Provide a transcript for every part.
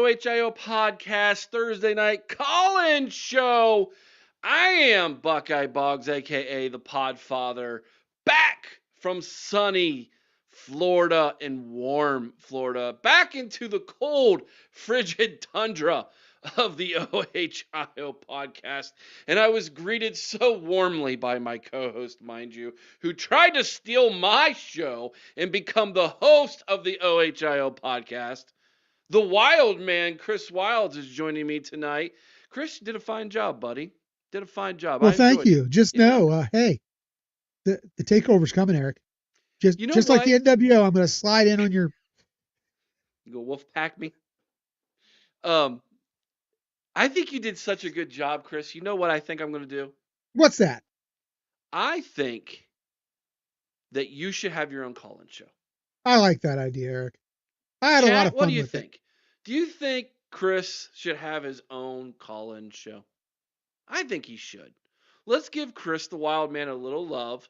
OHIO podcast Thursday night call-in show. I am Buckeye Boggs, aka the Podfather, back from sunny Florida and warm Florida, back into the cold, frigid tundra of the OHIO podcast. And I was greeted so warmly by my co-host, mind you, who tried to steal my show and become the host of the OHIO podcast. The Wild Man, Chris Wilds, is joining me tonight. Chris, you did a fine job, buddy. Did a fine job. Well, I thank enjoyed it. you. Just Yeah. know, hey, the takeover's coming, Eric. You know Just like what? the NWO, I'm going to slide in on your. You go wolf pack me. Um, I think you did such a good job, Chris. You know what I think I'm going to do? What's that? I think that you should have your own call-in show. I like that idea, Eric. I had a lot Chat, of what fun do you with think? Do you think Chris should have his own call-in show? I think he should. Let's give Chris the Wild Man a little love,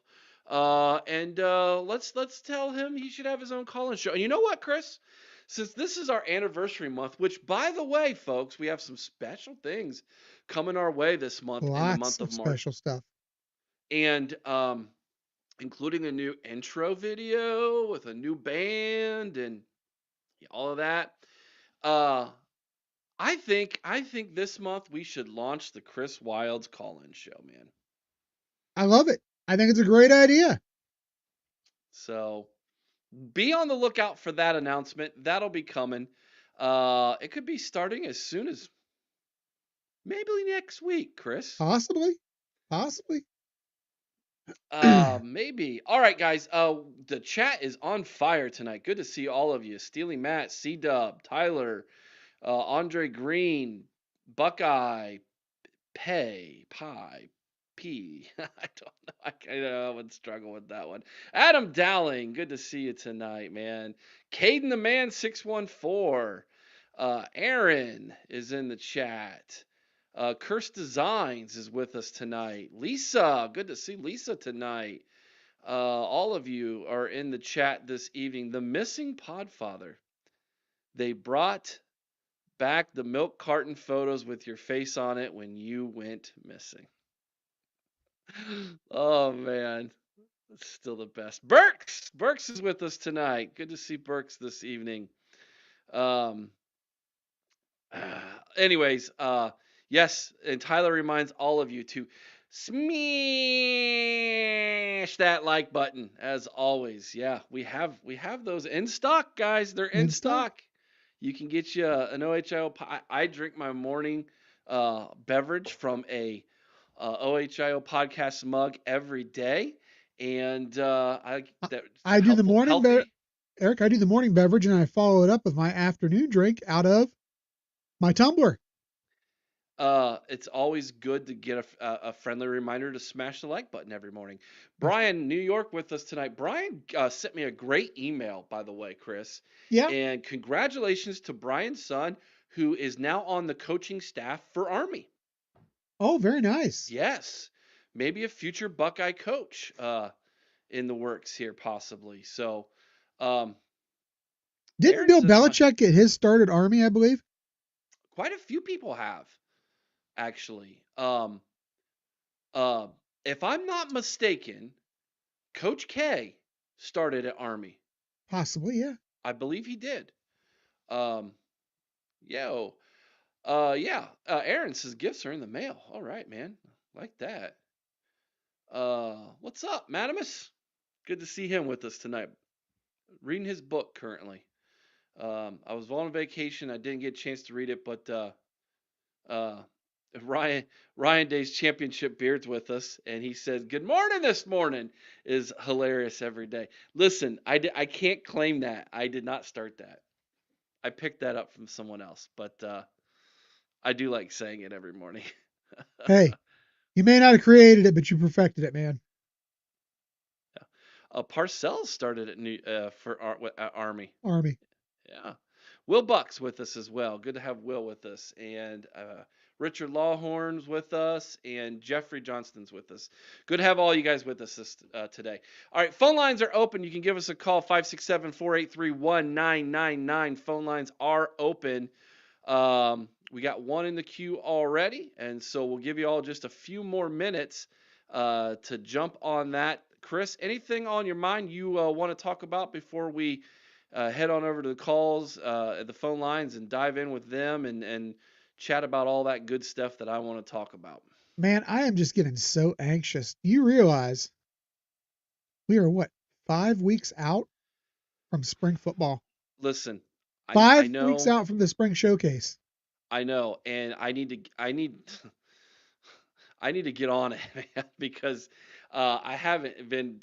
and let's tell him he should have his own call-in show. And you know what, Chris? Since this is our anniversary month, which by the way, folks, we have some special things coming our way this month it. in the Lots month of of March, special stuff. and including a new intro video with a new band and all of that. Uh, I think this month we should launch the Chris Wilds call-in show, man. I love it. I think it's a great idea. So be on the lookout for that announcement. That'll be coming. It could be starting as soon as maybe next week, Chris. Possibly. Maybe. All right, guys. The chat is on fire tonight. Good to see all of you. Steely Matt, C Dub, Tyler, Andre Green, Buckeye, Pie, P. I don't know. I kind of would struggle with that one. Adam Dowling, good to see you tonight, man. Caden the Man 614. Aaron is in the chat. Curse Designs is with us tonight. Lisa, good to see Lisa tonight. All of you are in the chat this evening. The Missing Podfather. They brought back the milk carton photos with your face on it when you went missing. Oh man, it's still the best. Burks is with us tonight. Good to see Burks this evening. Anyways, yes, and Tyler reminds all of you to smash that like button as always. Yeah, we have those in stock, guys. They're in stock. You can get you an OHIO. I drink my morning beverage from a OHIO podcast mug every day, and I do the morning Eric, I do the morning beverage, and I follow it up with my afternoon drink out of my tumbler. It's always good to get a friendly reminder to smash the like button every morning. Brian, New York, with us tonight. Brian sent me a great email, by the way, Chris. Yeah. And congratulations to Brian's son, who is now on the coaching staff for Army. Oh, very nice. Yes. Maybe a future Buckeye coach in the works here, possibly. So, didn't Bill Belichick get his start at Army, I believe? Quite a few people have, actually. If I'm not mistaken, Coach K started at Army. Possibly, yeah. I believe he did. Yeah. Aaron says gifts are in the mail. All right, man. Like that. What's up, Madamus? Good to see him with us tonight. Reading his book currently. I was on vacation. I didn't get a chance to read it, but Ryan Day's Championship Beard's with us, and he said, "Good morning this morning," is hilarious every day. Listen, I can't claim that. I did not start that. I picked that up from someone else, but I do like saying it every morning. Hey, you may not have created it, but you perfected it, man. Yeah. Parcells started at Army. Army. Yeah. Will Buck's with us as well. Good to have Will with us. And Richard Lawhorn's with us. And Jeffrey Johnston's with us. Good to have all you guys with us today. All right. Phone lines are open. You can give us a call, 567-483-1999. Phone lines are open. We got one in the queue already, and so we'll give you all just a few more minutes to jump on that. Chris, anything on your mind you want to talk about before we head on over to the calls, the phone lines, and dive in with them and chat about all that good stuff that I want to talk about? Man, I am just getting so anxious. Do you realize we are what, 5 weeks out from spring football? Listen, I 5 weeks know, out from the spring showcase. and I need to get on it, man, because haven't been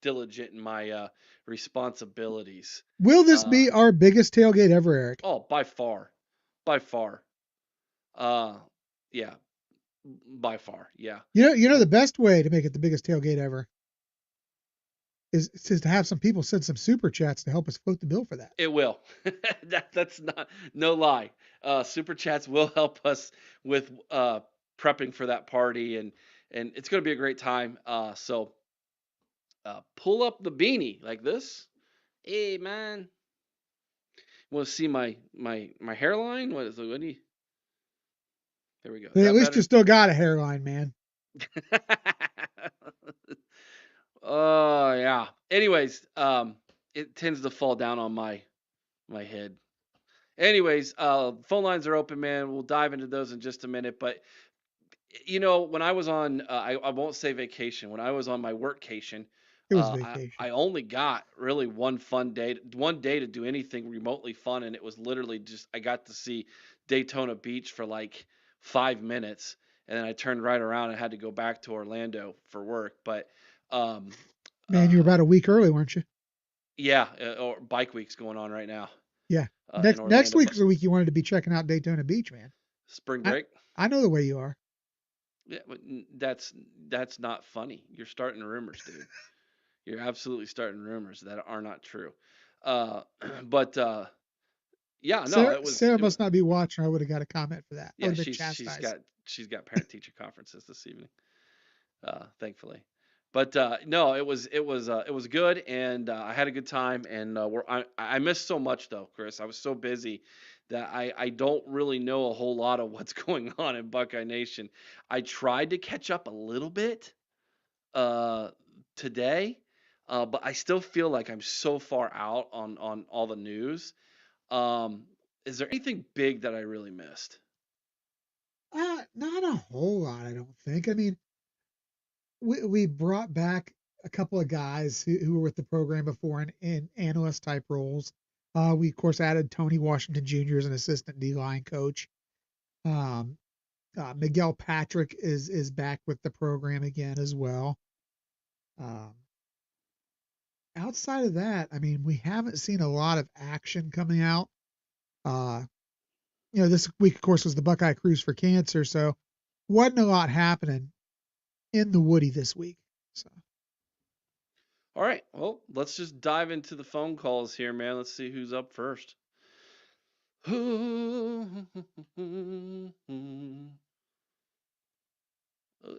diligent in my responsibilities. Will this Uh, be our biggest tailgate ever, Eric? oh, by far. Uh, yeah, by far, yeah. You know the best way to make it the biggest tailgate ever is to have some people send some super chats to help us foot the bill for that. It will. That's not no lie. Super chats will help us with prepping for that party, and it's going to be a great time. So pull up the beanie like this. Hey man, want to see my hairline? What is it? What do you? There we go. Is But at that least you better? still got a hairline, man. Oh yeah. Anyways, it tends to fall down on my head. Anyways, phone lines are open, man. We'll dive into those in just a minute. But when I was on, I won't say vacation. When I was on my workcation, It was I vacation. only got really one day to do anything remotely fun, and it was literally just I got to see Daytona Beach for like 5 minutes, and then I turned right around and had to go back to Orlando for work. But um, Man, you were uh, about a week early, weren't you? yeah, or Bike Week's going on right now Yeah. in Next Orlando, but week's the week you wanted to be checking out Daytona Beach, man. spring I break. I know the way you are. Yeah, but that's not funny. You're starting rumors, dude. You're absolutely starting rumors that are not true. Uh, but yeah, no, Sarah it was must not be watching. I would have got a comment for that. I yeah. would have been chastised. She's got parent teacher conferences this evening. Thankfully, but no, it was good, and I had a good time. And I missed so much though, Chris. I was so busy that I don't really know a whole lot of what's going on in Buckeye Nation. I tried to catch up a little bit uh, today, but I still feel like I'm so far out on all the news. Um, is there anything big that I really missed? Not a whole lot, I don't think. I mean, we brought back a couple of guys who were with the program before in analyst type roles. We of course added Tony Washington Jr. as an assistant D line coach. Um, Miguel Patrick is back with the program again as well. Um, Outside of that, I mean, we haven't seen a lot of action coming out. Uh, this week, of course, was the Buckeye Cruise for Cancer, so wasn't a lot happening in the Woody this week. So, All right, well, let's just dive into the phone calls here, man. Let's see who's up first.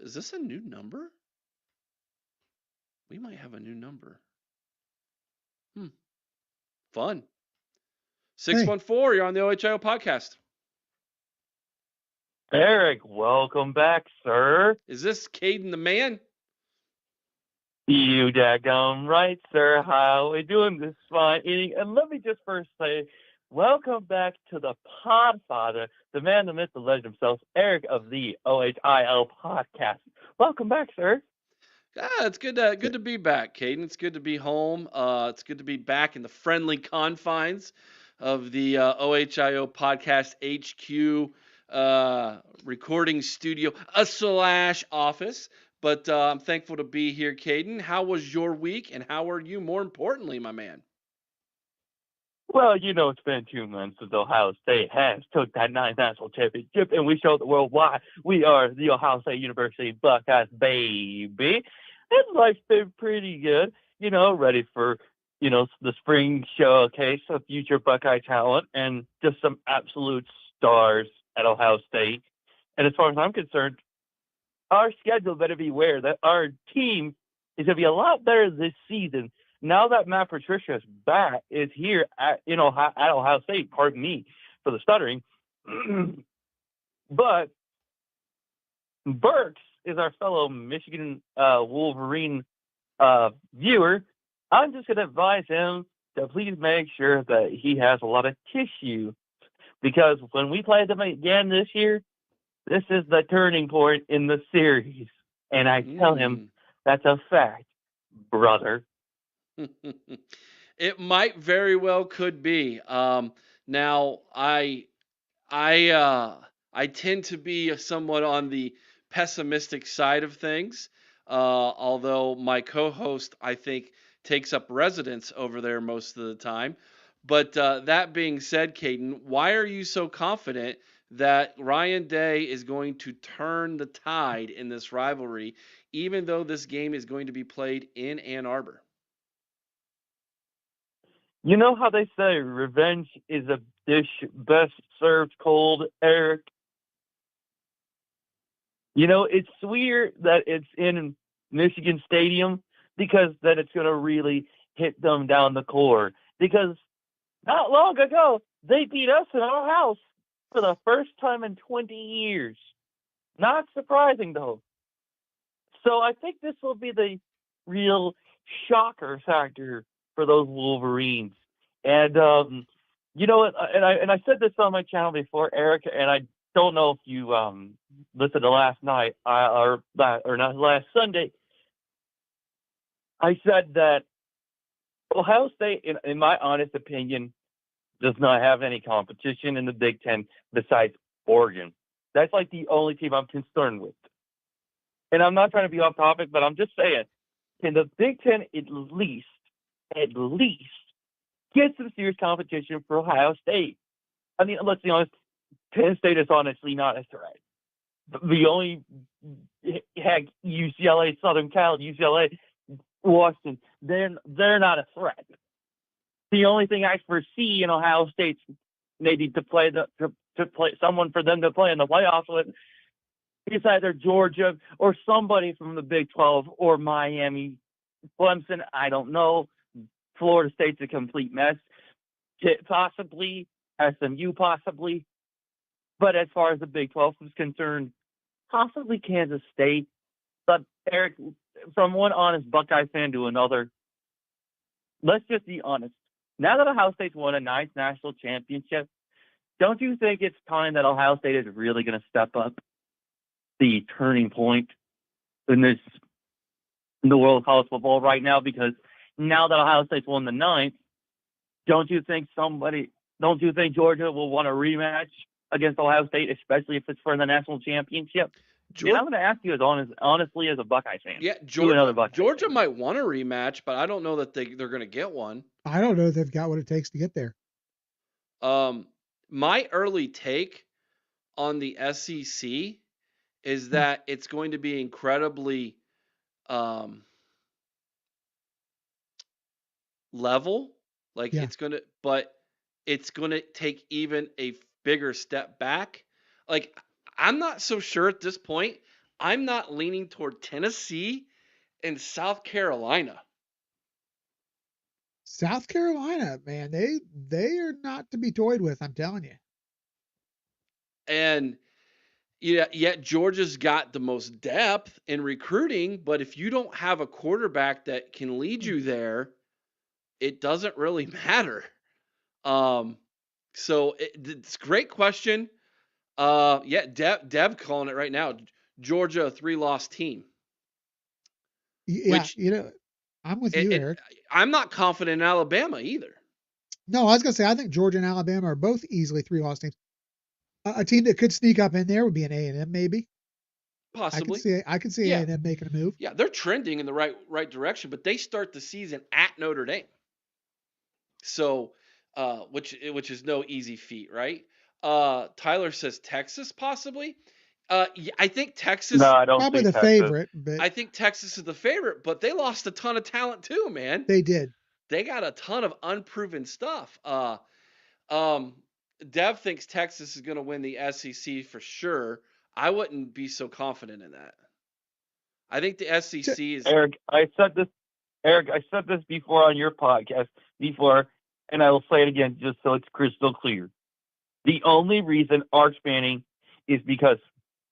Is this a new number? We might have a new number. Hmm, fun. hey, 614, you're on the OHIO podcast. Eric, welcome back, sir. Is this Caden the man? You daggone right, sir. How are we doing this fine evening? And let me just first say, welcome back to the Podfather, the man, the myth, the legend himself, Eric of the OHIL podcast. Welcome back, sir. It's good to be back, Caden. It's good to be home. It's good to be back in the friendly confines of the OHIO podcast HQ recording studio / office. But I'm thankful to be here, Caden. How was your week, and how are you? More importantly, my man. Well, it's been 2 months since Ohio State has took that 9th national championship, and we showed the world why we are the Ohio State University Buckeyes, baby. And life's been pretty good, ready for, the spring showcase of future Buckeye talent and just some absolute stars at Ohio State. And as far as I'm concerned, our schedule better beware that our team is going to be a lot better this season now that Matt Patricia is here at Ohio State. Pardon me for the stuttering, but Burks is our fellow Michigan Wolverine viewer. I'm just going to advise him to please make sure that he has a lot of tissue, because when we play them again this year, this is the turning point in the series. And I tell him that's a fact, brother. It might very well could be. Now I tend to be somewhat on the pessimistic side of things, although my co-host, I think, takes up residence over there most of the time. But that being said, Caden, why are you so confident that Ryan Day is going to turn the tide in this rivalry, even though this game is going to be played in Ann Arbor? You know how they say revenge is a dish best served cold, Eric? You know, it's sweeter that it's in Michigan Stadium, because then it's going to really hit them down the core. Because not long ago, they beat us in our house for the first time in 20 years. Not surprising, though. So I think this will be the real shocker factor for those Wolverines. And you know, and I said this on my channel before, Eric, and I don't know if you listened to last night or not last Sunday. I said that Ohio State, in my honest opinion, does not have any competition in the Big Ten besides Oregon. That's like the only team I'm concerned with. And I'm not trying to be off topic, but I'm just saying, can the Big Ten at least get some serious competition for Ohio State? I mean, let's be honest, Penn State is honestly not a threat. The only, heck, UCLA, Southern Cal, UCLA, Washington, they're not a threat. The only thing I foresee in Ohio State's maybe to play someone for them to play in the playoffs with is either Georgia or somebody from the Big 12 or Miami, Clemson. I don't know. Florida State's a complete mess. Possibly SMU, possibly. But as far as the Big 12 is concerned, possibly Kansas State. But Eric, from one honest Buckeye fan to another, let's just be honest. Now that Ohio State's won a ninth national championship, don't you think it's time that Ohio State is really going to step up the turning point in the world of college football right now? Because now that Ohio State's won the ninth, don't you think Georgia will want a rematch against Ohio State, especially if it's for the national championship? And I'm going to ask you as honestly as a Buckeye fan. Yeah, Georgia might want a rematch, but I don't know that they're going to get one. I don't know if they've got what it takes to get there. My early take on the SEC is that it's going to be incredibly level. It's going to take even a bigger step back. Like, I'm not so sure at this point. I'm not leaning toward Tennessee and South Carolina. South Carolina, man, they are not to be toyed with, I'm telling you. And yet Georgia's got the most depth in recruiting, but if you don't have a quarterback that can lead you there, it doesn't really matter. So it's a great question. Dev calling it right now. Georgia, a 3-loss team. Yeah, I'm with you, Eric. I'm not confident in Alabama either. No, I was going to say, I think Georgia and Alabama are both easily 3-loss teams. A team that could sneak up in there would be an A&M, maybe. Possibly. I can see A&M making a move. Yeah, they're trending in the right direction, but they start the season at Notre Dame. So, which is no easy feat, right? Tyler says Texas possibly. I think Texas. No, I don't probably think the Texas. favorite. But I think Texas is the favorite, but they lost a ton of talent too, man. They did. They got a ton of unproven stuff. Dev thinks Texas is going to win the SEC for sure. I wouldn't be so confident in that. I think the SEC is. Eric, I said this Eric, I said this before on your podcast before, and I will say it again just so it's crystal clear. The only reason Arch Manning is because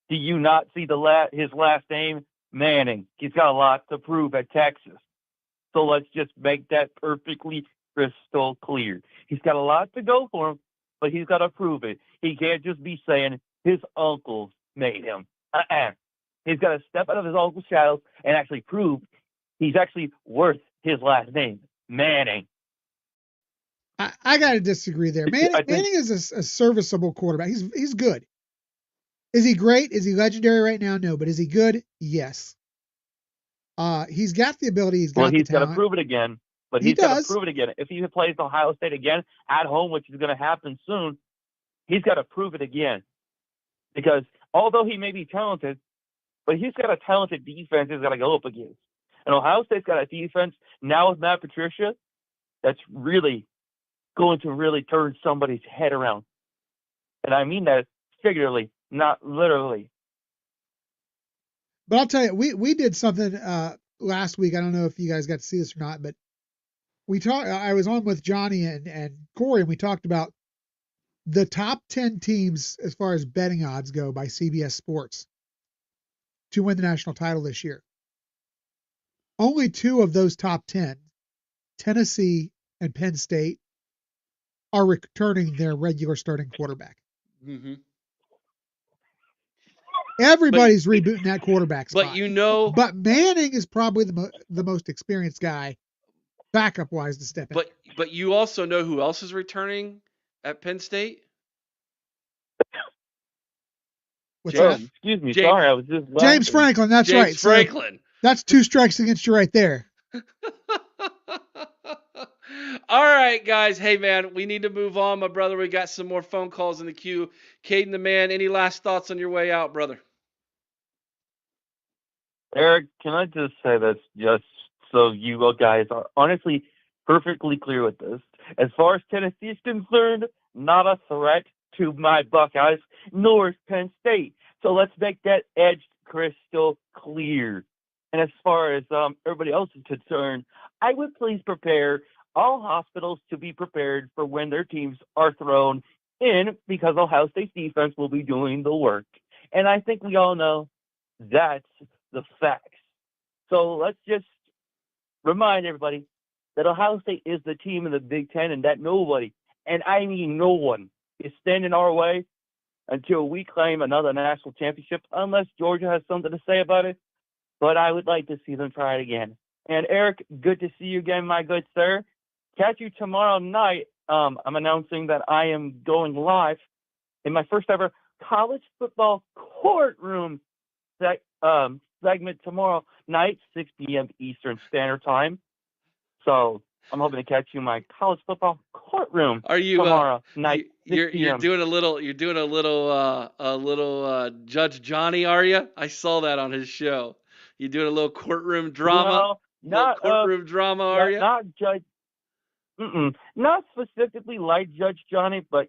do you not see his last name? Manning. He's got a lot to prove at Texas. So let's just make that perfectly crystal clear. He's got a lot to go for him, but he's got to prove it. He can't just be saying his uncles made him. He's got to step out of his uncle's shadows and actually prove he's actually worth his last name, Manning. I got to disagree there. Manning is a serviceable quarterback. He's good. Is he great? Is he legendary right now? No, but is he good? Yes. He's got the ability. He's got to prove it again. But he's got to prove it again. If he plays Ohio State again at home, which is going to happen soon, he's got to prove it again. Because although he may be talented, but he's got a talented defense he's got to go up against. And Ohio State's got a defense now with Matt Patricia that's really going to really turn somebody's head around. And I mean that figuratively, not literally. But I'll tell you, we did something last week. I don't know if you guys got to see this or not, but I was on with Johnny and Corey, and we talked about the top 10 teams as far as betting odds go by CBS Sports to win the national title this year. Only 2 of those top 10, Tennessee and Penn State, are returning their regular starting quarterback. Mm-hmm. Everybody's rebooting that quarterback spot. But Manning is probably the most experienced guy, backup wise, to step in. But you also know who else is returning at Penn State? What's that? Excuse me, sorry, I was just laughing. James Franklin. That's right. James Franklin. So that's 2 strikes against you right there. All right, guys. Hey, man, we need to move on, my brother. We got some more phone calls in the queue. Caden the man, any last thoughts on your way out, brother? Eric, can I just say this just so you guys are honestly perfectly clear with this? As far as Tennessee is concerned, not a threat to my Buckeyes, nor is Penn State. So let's make that edge crystal clear. And as far as everybody else is concerned, I would please prepare all hospitals to be prepared for when their teams are thrown in, because Ohio State's defense will be doing the work. And I think we all know that's the facts. So let's just remind everybody that Ohio State is the team in the Big Ten, and that nobody, and I mean no one, is standing our way until we claim another national championship, unless Georgia has something to say about it. But I would like to see them try it again. And Eric, good to see you again, my good sir. Catch you tomorrow night. I'm announcing that I am going live in my first ever college football courtroom segment tomorrow night, 6 p.m. Eastern Standard Time. So I'm hoping to catch you in my college football courtroom tomorrow night. You're doing a little Judge Johnny, are you? I saw that on his show. You doing a little courtroom drama? No, not courtroom drama, are you? Not Judge. Not specifically like Judge Johnny, but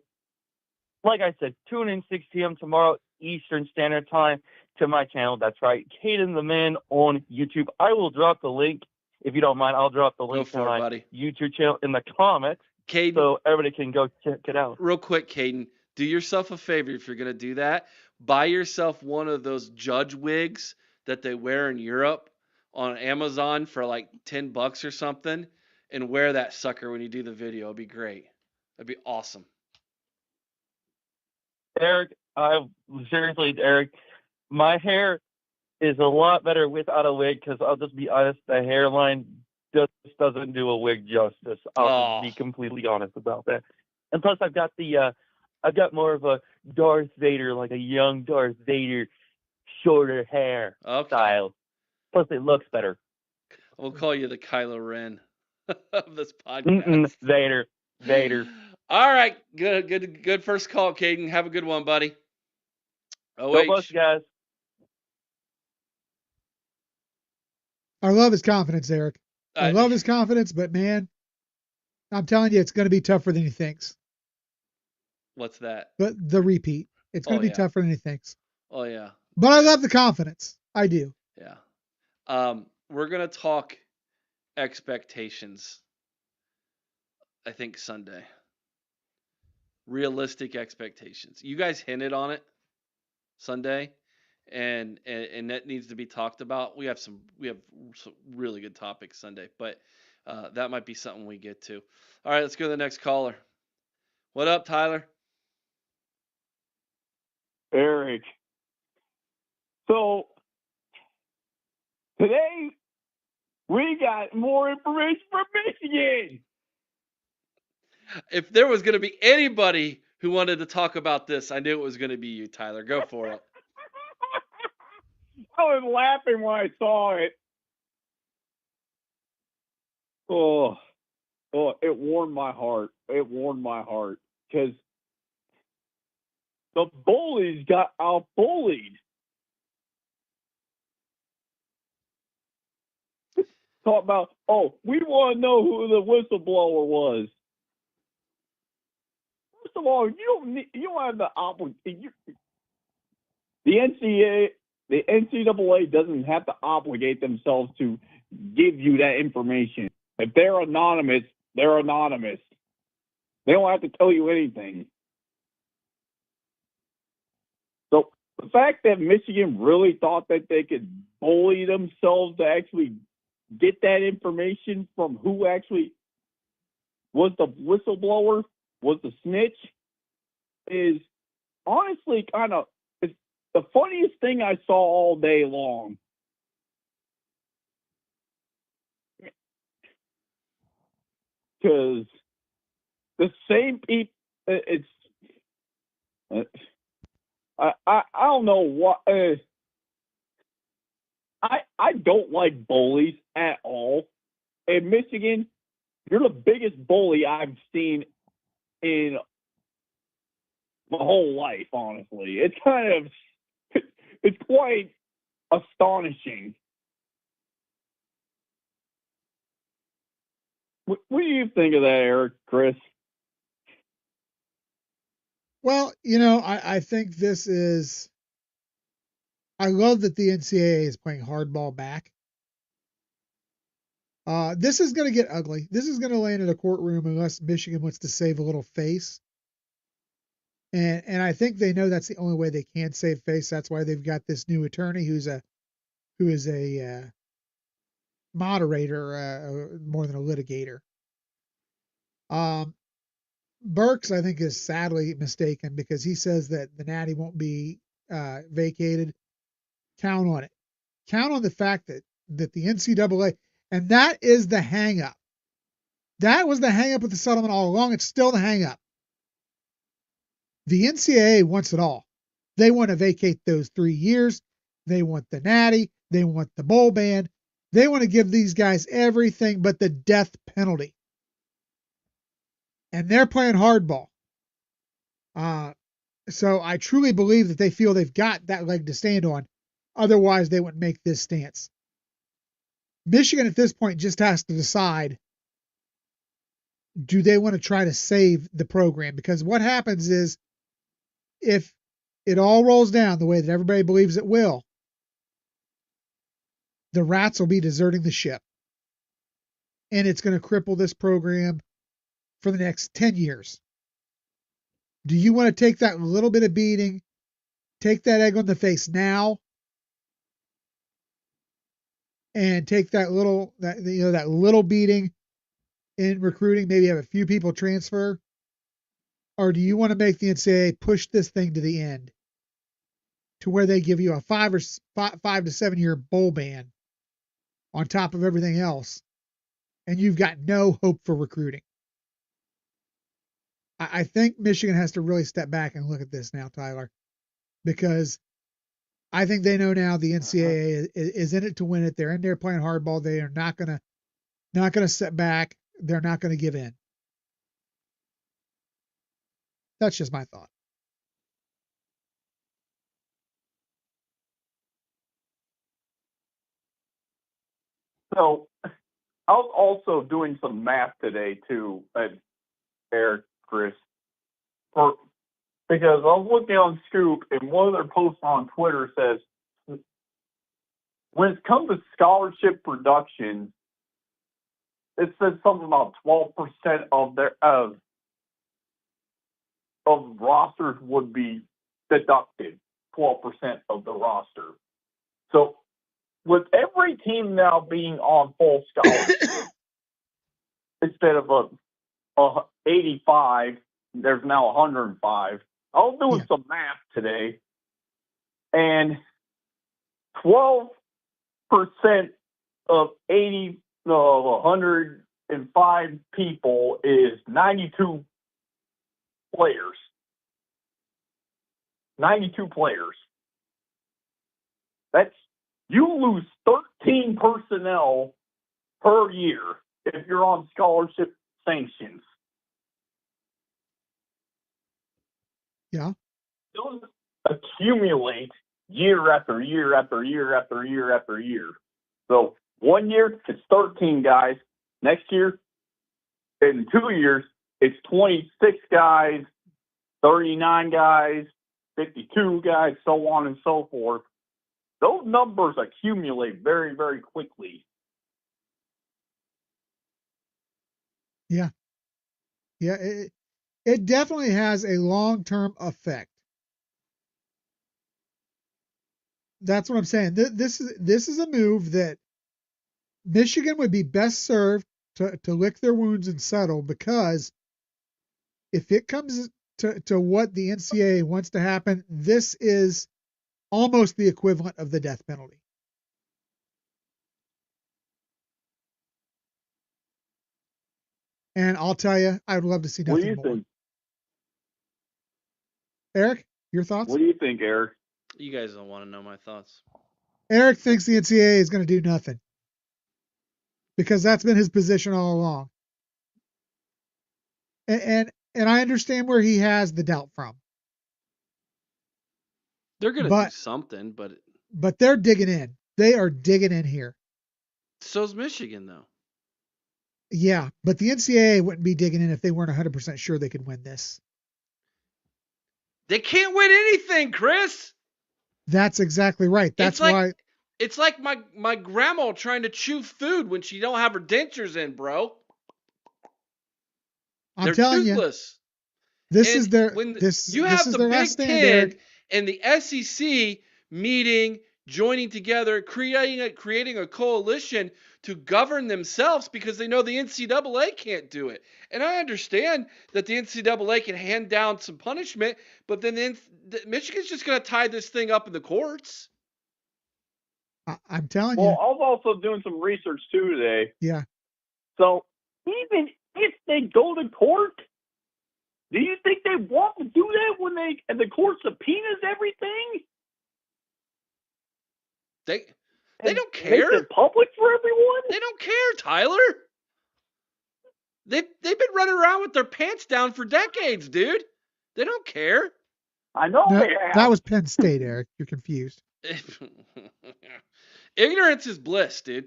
like I said, tune in 6 p.m. tomorrow Eastern Standard Time to my channel. That's right, Caden the Man on YouTube. I will drop the link, if you don't mind. I'll drop the link to my YouTube channel in the comments, Caden, so everybody can go check it out. Real quick, Caden, do yourself a favor if you're going to do that. Buy yourself one of those judge wigs that they wear in Europe on Amazon for like $10 or something, and wear that sucker when you do the video. It'd be great. That'd be awesome. Eric, seriously, Eric, my hair is a lot better without a wig, because I'll just be honest, the hairline just doesn't do a wig justice. I'll just be completely honest about that. And plus, I've got more of a Darth Vader, like a young Darth Vader, shorter hair style. Plus, it looks better. We'll call you the Kylo Ren of this podcast. Vader. All right, good first call, Caden. Have a good one, buddy. Go Bucks, guys. I love his confidence, Eric. I love his confidence, but man, I'm telling you, it's going to be tougher than he thinks. What's that? But the repeat. It's going to be tougher than he thinks. Oh, yeah. But I love the confidence. I do. Yeah. We're going to talk expectations, I think Sunday. Realistic expectations. You guys hinted on it Sunday, and that needs to be talked about. We have some really good topics Sunday, but that might be something we get to. All right, let's go to the next caller. What up, Tyler? Eric. So today we got more information from Michigan. If there was going to be anybody who wanted to talk about this, I knew it was going to be you, Tyler. Go for it. I was laughing when I saw it. Oh, it warmed my heart. It warmed my heart because the bullies got out-bullied. Talk about, we want to know who the whistleblower was. First of all, you don't have the obligation. The NCAA doesn't have to obligate themselves to give you that information. If they're anonymous, they're anonymous. They don't have to tell you anything. So the fact that Michigan really thought that they could bully themselves to actually get that information from who actually was the whistleblower, was the snitch, is honestly kind of the funniest thing I saw all day long. Because the same people, I don't know what. I don't like bullies at all. In Michigan, you're the biggest bully I've seen in my whole life, honestly. It's quite astonishing. What do you think of that, Eric, Chris? Well, I think this is. I love that the NCAA is playing hardball back. This is going to get ugly. This is going to land in a courtroom unless Michigan wants to save a little face. And I think they know that's the only way they can save face. That's why they've got this new attorney who is a moderator more than a litigator. Burks, I think, is sadly mistaken because he says that the Natty won't be vacated. Count on it. Count on the fact that the NCAA, and that is the hang up. That was the hang up with the settlement all along. It's still the hang up. The NCAA wants it all. They want to vacate those 3 years. They want the Natty. They want the bowl ban. They want to give these guys everything but the death penalty. And they're playing hardball. So I truly believe that they feel they've got that leg to stand on. Otherwise, they wouldn't make this stance. Michigan at this point just has to decide, do they want to try to save the program? Because what happens is, if it all rolls down the way that everybody believes it will, the rats will be deserting the ship. And it's going to cripple this program for the next 10 years. Do you want to take that little bit of beating, take that egg on the face now, and take that little beating in recruiting, maybe have a few people transfer? Or do you want to make the NCAA push this thing to the end to where they give you a 5 to 7 year bowl ban on top of everything else, and you've got no hope for recruiting? I think Michigan has to really step back and look at this now, Tyler, because I think they know now the NCAA is in it to win it. They're in there playing hardball. They are not gonna set back. They're not gonna give in. That's just my thought. So I was also doing some math today too, Eric, Chris, because I was looking on Scoop, and one of their posts on Twitter says, when it comes to scholarship production, it said something about 12% of their of rosters would be deducted. 12% of the roster. So with every team now being on full scholarship, instead of a 85, there's now 105. I was doing some math today, and 12% of 105 people is 92 players. 92 players. That's, you lose 13 personnel per year if you're on scholarship sanctions. Yeah. Those accumulate year after year after year after year after year. So 1 year, it's 13 guys. Next year, in 2 years, it's 26 guys, 39 guys, 52 guys, so on and so forth. Those numbers accumulate very, very quickly. Yeah. Yeah. It definitely has a long-term effect. That's what I'm saying. This is a move that Michigan would be best served to lick their wounds and settle, because if it comes to what the NCAA wants to happen, this is almost the equivalent of the death penalty. And I'll tell you, I would love to see nothing more. What do you think? Eric, your thoughts? What do you think, Eric? You guys don't want to know my thoughts. Eric thinks the NCAA is going to do nothing, because that's been his position all along. And I understand where he has the doubt from. They're going to do something, but they're digging in. They are digging in here. So's Michigan, though. Yeah, but the NCAA wouldn't be digging in if they weren't 100% sure they could win this. They can't win anything, Chris. That's exactly right. That's why. It's like my grandma trying to chew food when she don't have her dentures in, bro. They're telling toothless. This is their Big Ten and the SEC meeting, joining together, creating a coalition to govern themselves, because they know the NCAA can't do it. And I understand that the NCAA can hand down some punishment, but then Michigan's just going to tie this thing up in the courts. I'm telling you. Well, I was also doing some research too today. Yeah. So even if they go to court, do you think they want to do that when the court subpoenas everything? They don't care. Make it public for everyone? They don't care, Tyler. They've been running around with their pants down for decades, dude. They don't care. I know they have. That was Penn State, Eric. You're confused. Ignorance is bliss, dude.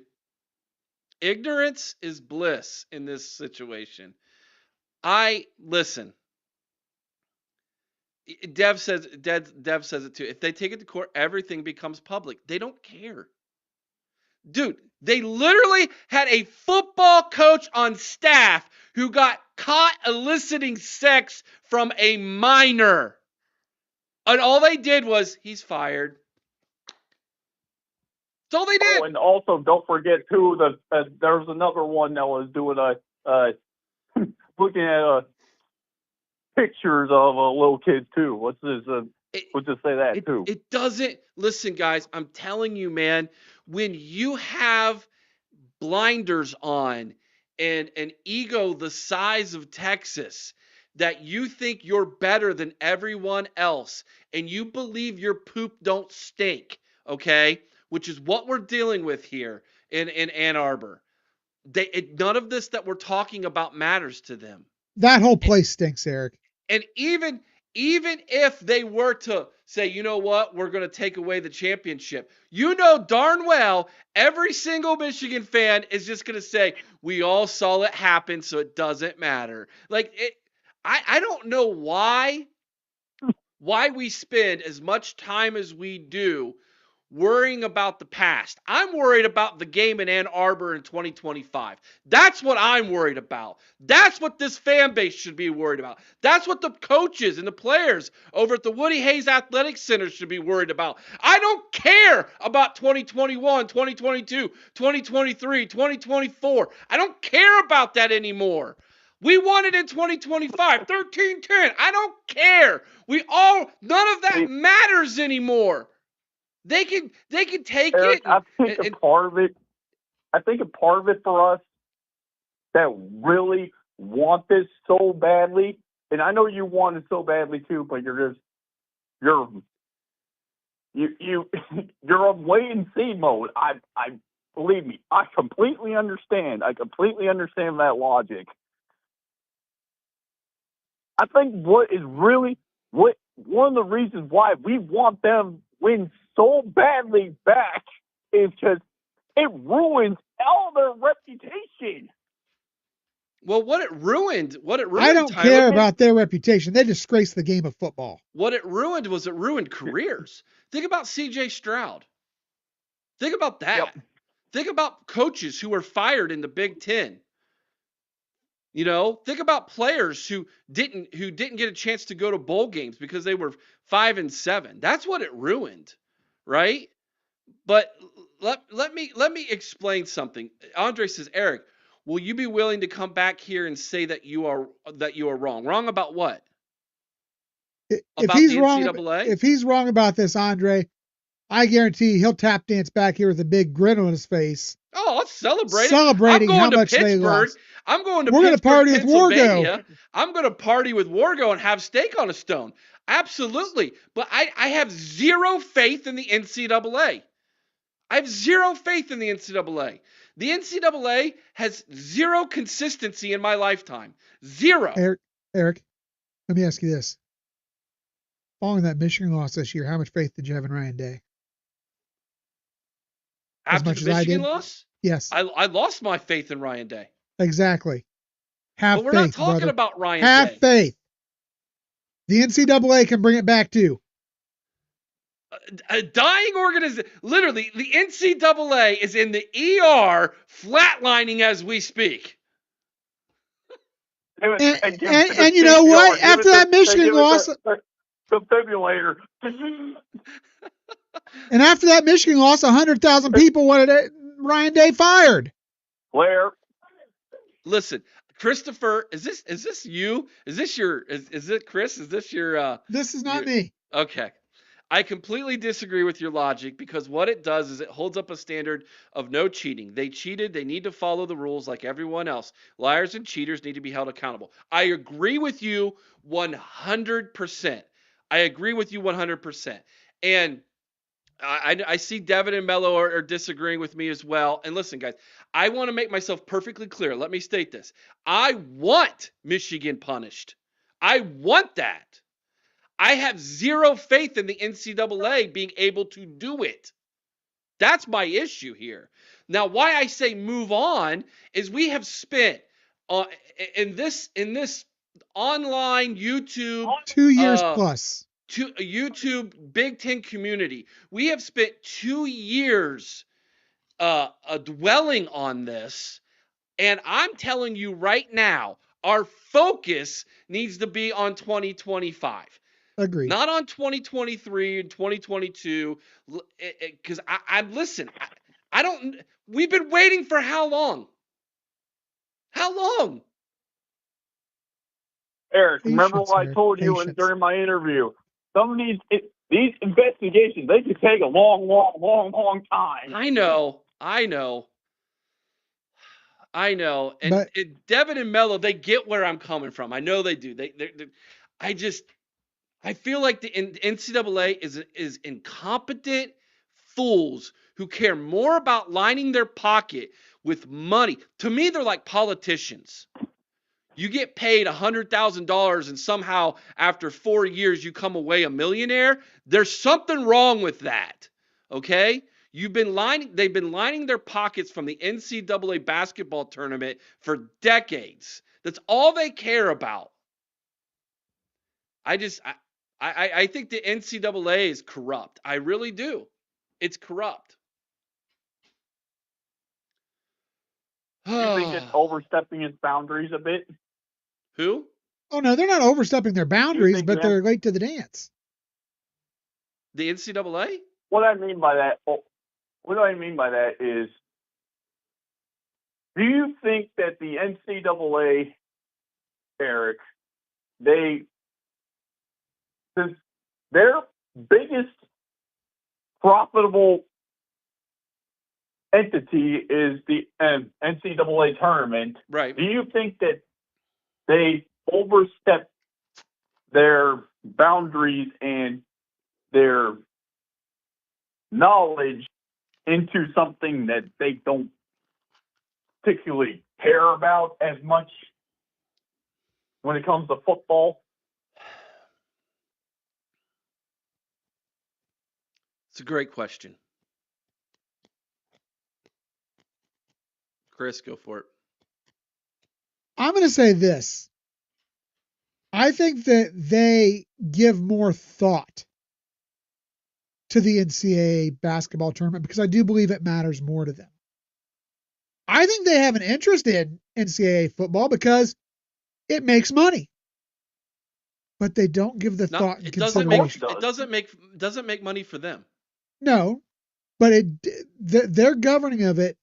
Ignorance is bliss in this situation. Listen. Dev says it too. If they take it to court, everything becomes public. They don't care. Dude, they literally had a football coach on staff who got caught eliciting sex from a minor. And all they did was, he's fired. That's all they did. Oh, and also, don't forget, too, there was another one that was doing looking at pictures of little kids, too. Let's just say that, too. It doesn't, listen, guys, I'm telling you, man, when you have blinders on and an ego the size of Texas, that you think you're better than everyone else, and you believe your poop don't stink, okay? Which is what we're dealing with here in Ann Arbor. None of this that we're talking about matters to them. That whole place stinks, Eric. And even if they were to say, you know what, we're going to take away the championship, you know darn well every single Michigan fan is just going to say, we all saw it happen, so it doesn't matter. Like, I don't know why we spend as much time as we do worrying about the past. I'm worried about the game in Ann Arbor in 2025. That's what I'm worried about. That's what this fan base should be worried about. That's what the coaches and the players over at the Woody Hayes Athletic Center should be worried about. I don't care about 2021, 2022, 2023, 2024. I don't care about that anymore. We won it in 2025, 13-10. I don't care. None of that matters anymore. They can take Eric, it. I think a part of it for us that really want this so badly, and I know you want it so badly too, but you're on wait and see mode. I believe me, I completely understand. I completely understand that logic. I think one of the reasons why we want them win so badly back is because it ruins all their reputation. Well, what it ruined, I don't Tyler, care about their reputation. They disgrace the game of football. What it ruined was it ruined careers. Think about C.J. Stroud. Think about that. Yep. Think about coaches who were fired in the Big Ten. You know, think about players who didn't get a chance to go to bowl games because they were 5-7. That's what it ruined, right? But let me explain something. Andre says, Eric, will you be willing to come back here and say that you are wrong? Wrong about what? If he's wrong about this, Andre, I guarantee he'll tap dance back here with a big grin on his face. Oh, let's celebrate. Celebrating I'm going how to much Pittsburgh. they lost. I'm going to We're Pittsburgh, gonna party with Pennsylvania. Wargo. I'm going to party with Wargo and have steak on a stone. Absolutely. But I have zero faith in the NCAA. I have zero faith in the NCAA. The NCAA has zero consistency in my lifetime. Zero. Eric, let me ask you this. Following that Michigan loss this year, how much faith did you have in Ryan Day? After the Michigan loss? Yes. I lost my faith in Ryan Day. Exactly. But we're not talking about Ryan Day. Have faith. The NCAA can bring it back too. A dying organization. Literally, the NCAA is in the ER flatlining as we speak. And you know what? After that Michigan loss, the defibrillator. And after that Michigan loss, 100,000 people wanted Ryan Day fired. Where? Listen, Christopher, is this you? Is it Chris? Is this your This is not me. Okay. I completely disagree with your logic because what it does is it holds up a standard of no cheating. They cheated. They need to follow the rules like everyone else. Liars and cheaters need to be held accountable. I agree with you 100%. I agree with you 100%. And I see Devin and Mello are disagreeing with me as well. And listen, guys, I want to make myself perfectly clear. Let me state this. I want Michigan punished. I want that. I have zero faith in the NCAA being able to do it. That's my issue here. Now, why I say move on is we have spent in this online YouTube 2 years plus to a YouTube Big Ten community. We have spent 2 years dwelling on this, and I'm telling you right now, our focus needs to be on 2025. Agreed. Not on 2023 and 2022, because I don't. We've been waiting for how long? How long? Eric, remember what I told you during my interview? Some of these investigations, they could take a long, long, long, long time. I know. And Devin and Mello, they get where I'm coming from. I know they do. I feel like the NCAA is incompetent fools who care more about lining their pocket with money. To me, they're like politicians. You get paid $100,000 and somehow after 4 years you come away a millionaire. There's something wrong with that. Okay? They've been lining their pockets from the NCAA basketball tournament for decades. That's all they care about. I think the NCAA is corrupt. I really do. It's corrupt. You think it's overstepping its boundaries a bit? Who? Oh no, they're not overstepping their boundaries, think but that- they're late to the dance. The NCAA? What I mean by that is, do you think that the NCAA, Eric, since their biggest profitable entity is the NCAA tournament, Right. do you think that they overstep their boundaries and their knowledge into something that they don't particularly care about as much when it comes to football? It's a great question. Chris, go for it. I'm going to say this. I think that they give more thought to the NCAA basketball tournament because I do believe it matters more to them. I think they have an interest in NCAA football because it makes money, but they don't give the thought and It doesn't make consideration. it doesn't make money for them. No, but their governing of it,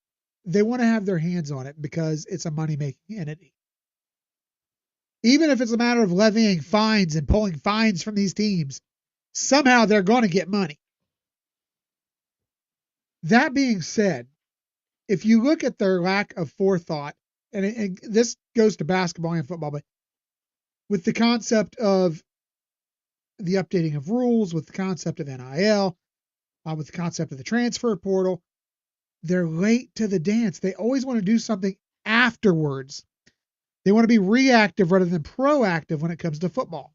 they want to have their hands on it because it's a money-making entity. Even if it's a matter of levying fines and pulling fines from these teams, somehow they're going to get money. That being said, if you look at their lack of forethought, and this goes to basketball and football, but with the concept of the updating of rules, with the concept of NIL, with the concept of the transfer portal, they're late to the dance. They always want to do something afterwards. They want to be reactive rather than proactive when it comes to football.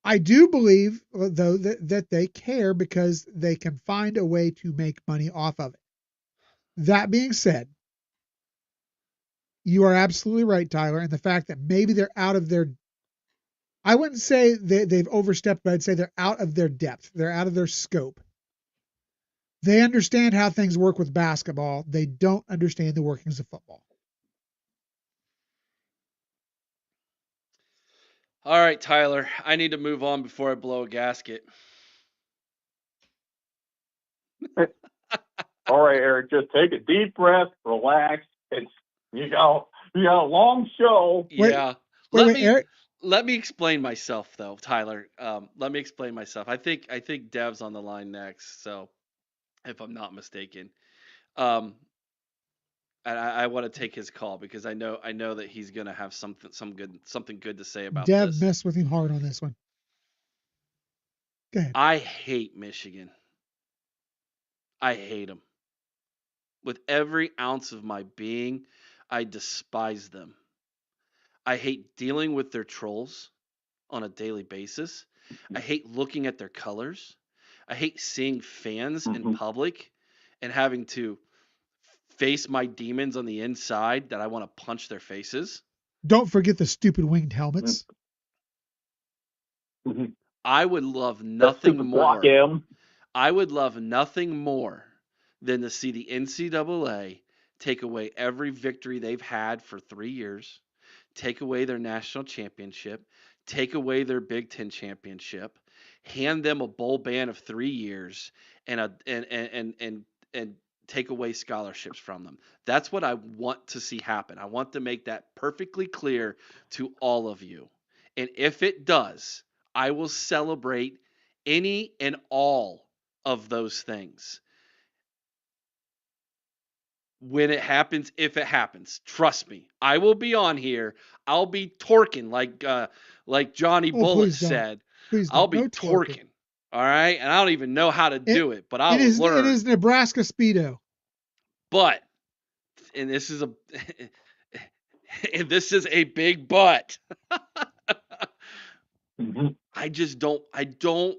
I do believe, though, that they care because they can find a way to make money off of it. That being said, you are absolutely right, Tyler, and the fact that maybe they're out of their, I wouldn't say they've overstepped, but I'd say they're out of their depth. They're out of their scope. They understand how things work with basketball. They don't understand the workings of football. All right, Tyler, I need to move on before I blow a gasket. All right, Eric, just take a deep breath, relax. You got a long show. Yeah. Wait, Eric. Let me explain myself, though, Tyler. Let me explain myself. I think Dev's on the line next, so if I'm not mistaken, and I want to take his call because I know that he's gonna have something good to say about Dev this. messed with him hard on this one. Go ahead. I hate Michigan. I hate them. With every ounce of my being, I despise them. I hate dealing with their trolls on a daily basis. I hate looking at their colors. I hate seeing fans in public and having to face my demons on the inside that I want to punch their faces. Don't forget the stupid winged helmets. I would love nothing more. I would love nothing more than to see the NCAA take away every victory they've had for 3 years, take away their national championship, take away their Big Ten championship, hand them a bowl ban of 3 years, and take away scholarships from them. That's what I want to see happen. I want to make that perfectly clear to all of you. And if it does, I will celebrate any and all of those things. When it happens, if it happens, trust me, I will be on here. I'll be torquing like Johnny Bullet said. I'll be torquing. All right, and I don't even know how to do it, but I'll learn. It is Nebraska Speedo. But, and this is a big but. I don't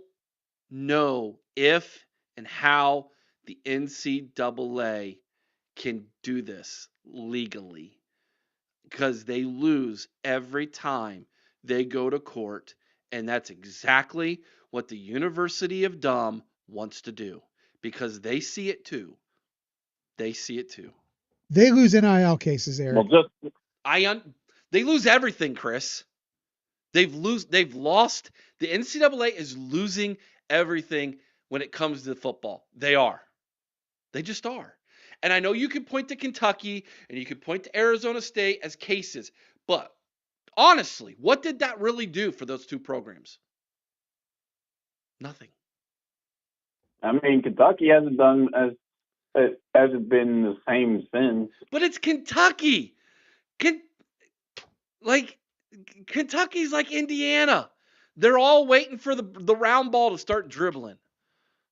know if and how the NCAA can do this legally, because they lose every time they go to court, and that's exactly what the University of Dumb wants to do because they see it too. They see it too. They lose NIL cases, Well, Eric. They lose everything, Chris. They've lost. The NCAA is losing everything when it comes to football. They are. They just are. And I know you can point to Kentucky and you can point to Arizona State as cases, but honestly, what did that really do for those two programs? Nothing. I mean, Kentucky hasn't done hasn't been the same since. But it's Kentucky. Kentucky's like Indiana. They're all waiting for the round ball to start dribbling.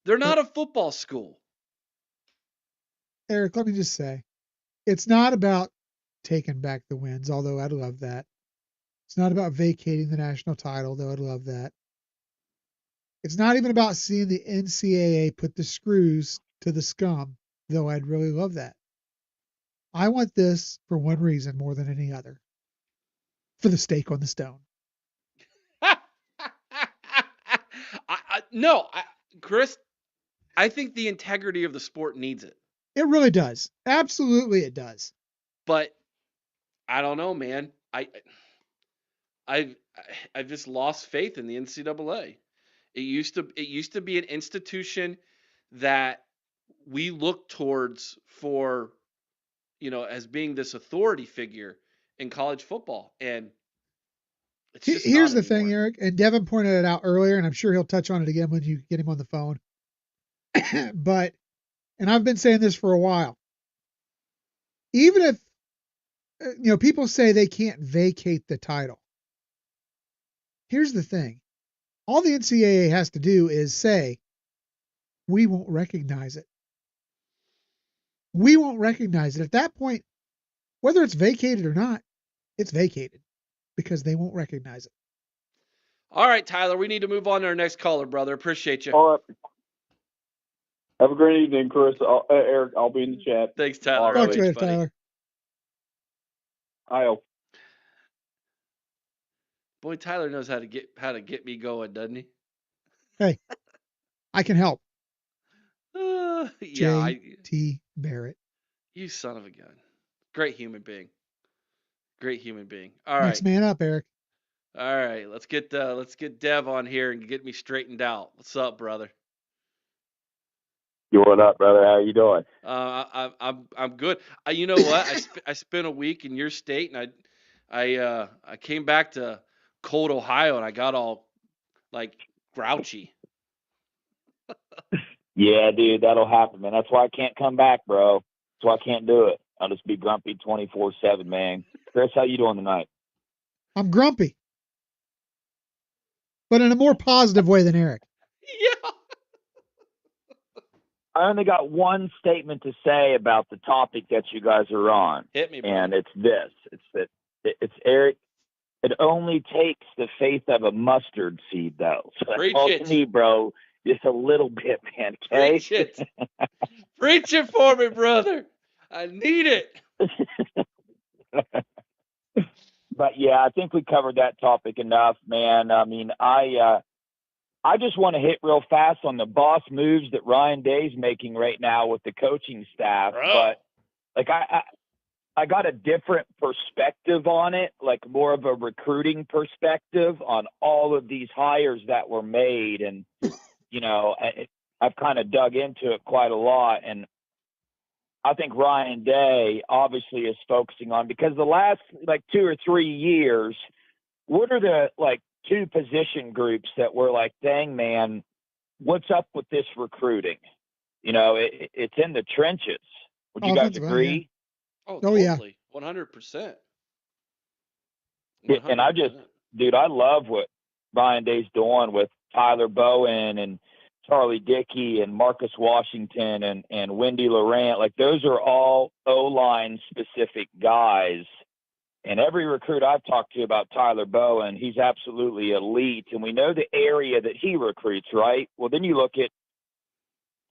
They're not a football school. Eric, let me just say, it's not about taking back the wins, although I'd love that. It's not about vacating the national title, though I'd love that. It's not even about seeing the NCAA put the screws to the scum, though I'd really love that. I want this for one reason more than any other. For the stake on the stone. Chris, I think the integrity of the sport needs it. It really does. Absolutely it does. But I don't know, man. I've just lost faith in the NCAA. It used to be an institution that we look towards for, as being this authority figure in college football. And it's just here's not the thing, anymore. Eric, and Devin pointed it out earlier, and I'm sure he'll touch on it again when you get him on the phone. But, and I've been saying this for a while, even if, people say they can't vacate the title. Here's the thing. All the NCAA has to do is say, we won't recognize it. We won't recognize it. At that point, whether it's vacated or not, it's vacated because they won't recognize it. All right, Tyler, we need to move on to our next caller, brother. Appreciate you. All right. Have a great evening, Chris. Eric, I'll be in the chat. Thanks, Tyler. Talk to you later, buddy. Tyler. I'll. Boy, Tyler knows how to get me going, doesn't he? Hey, I can help. Yeah, J.T. Barrett. You son of a gun. Great human being. Great human being. All right. Next man up, Eric. All right. Let's get Dev on here and get me straightened out. What's up, brother? What up, brother? How you doing? I'm good. You know what? I spent a week in your state, and I came back to cold Ohio, and I got all like grouchy. Yeah, dude, that'll happen, man. That's why I can't come back, bro. That's why I can't do it. I'll just be grumpy 24/7, man. Chris, how you doing tonight? I'm grumpy, but in a more positive way than Eric. Yeah. I only got one statement to say about the topic that you guys are on. Hit me, brother. And it's this. It's Eric. It only takes the faith of a mustard seed, though. So Preach that's all it. to me, bro. Just a little bit, man. Okay? Preach it. Preach it for me, brother. I need it. But yeah, I think we covered that topic enough, man. I mean, I just want to hit real fast on the boss moves that Ryan Day's making right now with the coaching staff. Bro. But like I got a different perspective on it, like more of a recruiting perspective on all of these hires that were made. And, I've kind of dug into it quite a lot. And I think Ryan Day obviously is focusing on, because the last like 2 or 3 years, what are the like two position groups that were like, dang, man, what's up with this recruiting? It's in the trenches. Would you guys Offensive line, agree? Oh, yeah. totally. 100%. And dude, I love what Ryan Day's doing with Tyler Bowen and Charlie Dickey and Marcus Washington and Wendy Laurent. Like, those are all O-line specific guys. And every recruit I've talked to about Tyler Bowen, he's absolutely elite. And we know the area that he recruits, right? Well, then you look at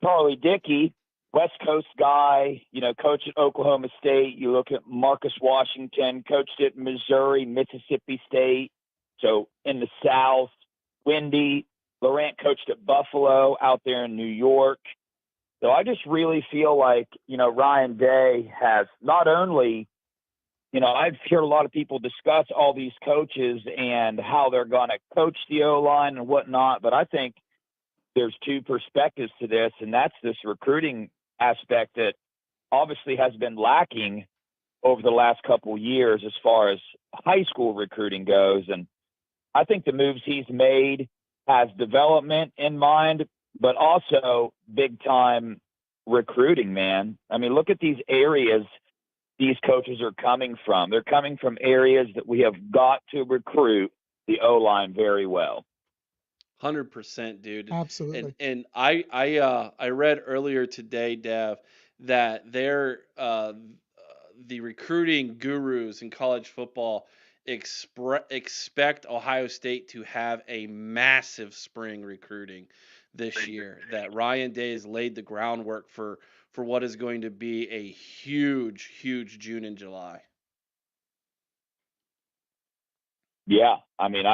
Charlie Dickey, West Coast guy, coached at Oklahoma State. You look at Marcus Washington, coached at Missouri, Mississippi State. So in the South, Wendy, Laurent coached at Buffalo out there in New York. So I just really feel like, Ryan Day has not only, I've heard a lot of people discuss all these coaches and how they're going to coach the O-line and whatnot, but I think there's two perspectives to this, and that's this recruiting aspect that obviously has been lacking over the last couple of years as far as high school recruiting goes. And I think the moves he's made has development in mind, but also big time recruiting, man. I mean, look at these areas these coaches are coming from. They're coming from areas that we have got to recruit the O-line very well. 100%, dude. Absolutely. And I read earlier today, Dev, that the recruiting gurus in college football expect Ohio State to have a massive spring recruiting this year. That Ryan Day has laid the groundwork for what is going to be a huge June and July. Yeah, I mean,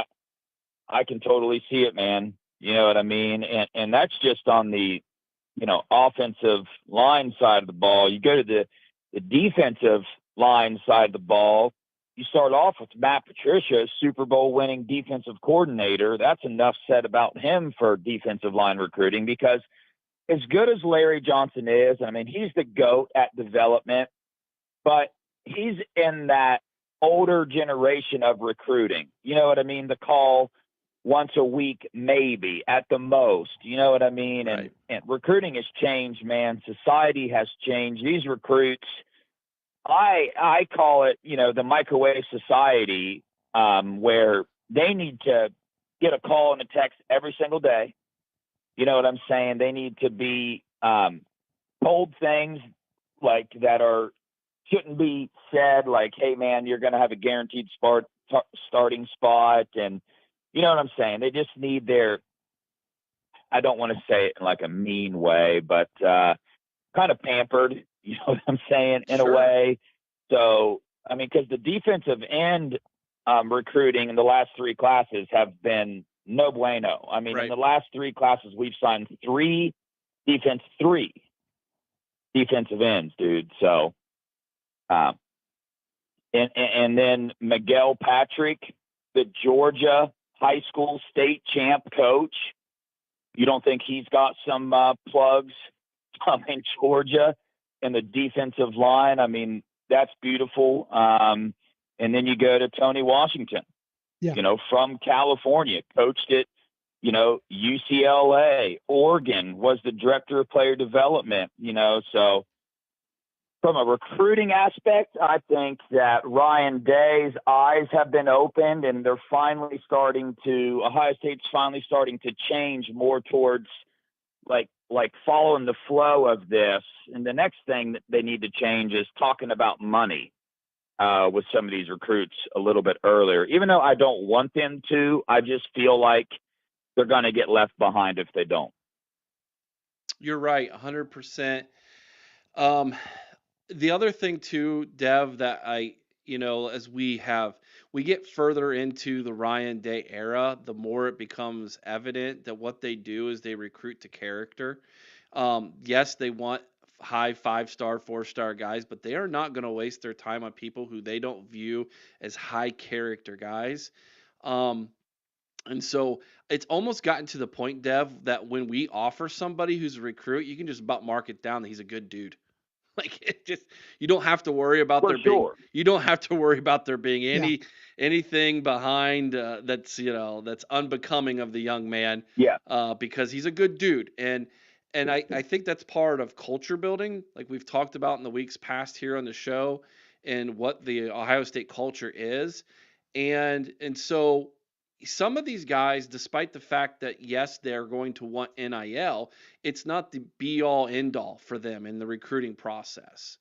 I can totally see it, man. You know what I mean? And that's just on the, offensive line side of the ball. You go to the defensive line side of the ball, you start off with Matt Patricia, Super Bowl winning defensive coordinator. That's enough said about him for defensive line recruiting, because as good as Larry Johnson is, I mean, he's the GOAT at development, but he's in that older generation of recruiting. You know what I mean? The call once a week, maybe at the most. You know what I mean? Right. And recruiting has changed, man. Society has changed. These recruits, I call it, the microwave society, where they need to get a call and a text every single day. You know what I'm saying? They need to be told things like that shouldn't be said, like, hey, man, you're going to have a guaranteed starting spot. And you know what I'm saying? They just need I don't want to say it in like a mean way, but kind of pampered, you know what I'm saying, in Sure. a way. So, I mean, because the defensive end recruiting in the last three classes have been no bueno. I mean, Right. in the last three classes, we've signed three defensive ends, dude. So, and then Miguel Patrick, the Georgia high school state champ coach. You don't think he's got some plugs in Georgia in the defensive line? I mean, that's beautiful. And then you go to Tony Washington, from California, coached at, UCLA, Oregon, was the director of player development, so from a recruiting aspect, I think that Ryan Day's eyes have been opened, and they're Ohio State's finally starting to change more towards like following the flow of this. And the next thing that they need to change is talking about money with some of these recruits a little bit earlier. Even though I don't want them to, I just feel like they're going to get left behind if they don't. You're right, 100%. The other thing too, Dev, that as we get further into the Ryan Day era, the more it becomes evident that what they do is they recruit to character. Yes, they want high 5-star, 4-star guys, but they are not going to waste their time on people who they don't view as high character guys. And so it's almost gotten to the point, Dev, that when we offer somebody who's a recruit, you can just about mark it down that he's a good dude. Like, you don't have to worry about you don't have to worry about there being anything behind that's unbecoming of the young man. Yeah. Because he's a good dude. And I think that's part of culture building, like we've talked about in the weeks past here on the show, and what the Ohio State culture is. And so some of these guys, despite the fact that, yes, they're going to want NIL, it's not the be-all, end-all for them in the recruiting process.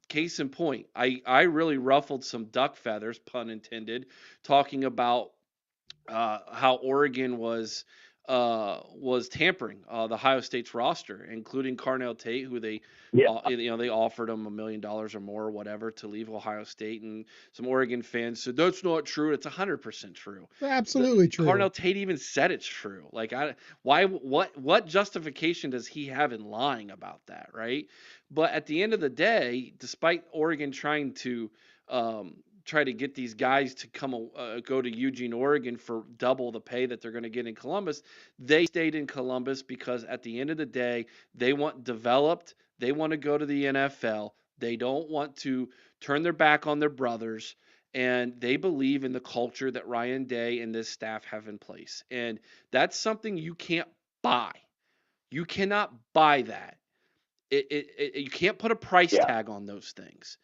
Case in point, I really ruffled some duck feathers, pun intended, talking about how Oregon was was tampering the Ohio State's roster, including Carnell Tate, who they Yeah. they offered him $1 million or more or whatever to leave Ohio State, and some Oregon fans said that's not true. It's 100% true. Absolutely true. Carnell Tate even said it's true. Like, what justification does he have in lying about that, right? But at the end of the day, despite Oregon trying to try to get these guys to come go to Eugene, Oregon for double the pay that they're going to get in Columbus, they stayed in Columbus because at the end of the day, they want developed. They want to go to the NFL. They don't want to turn their back on their brothers, and they believe in the culture that Ryan Day and this staff have in place. And that's something you can't buy. You cannot buy that. You can't put a price tag on those things.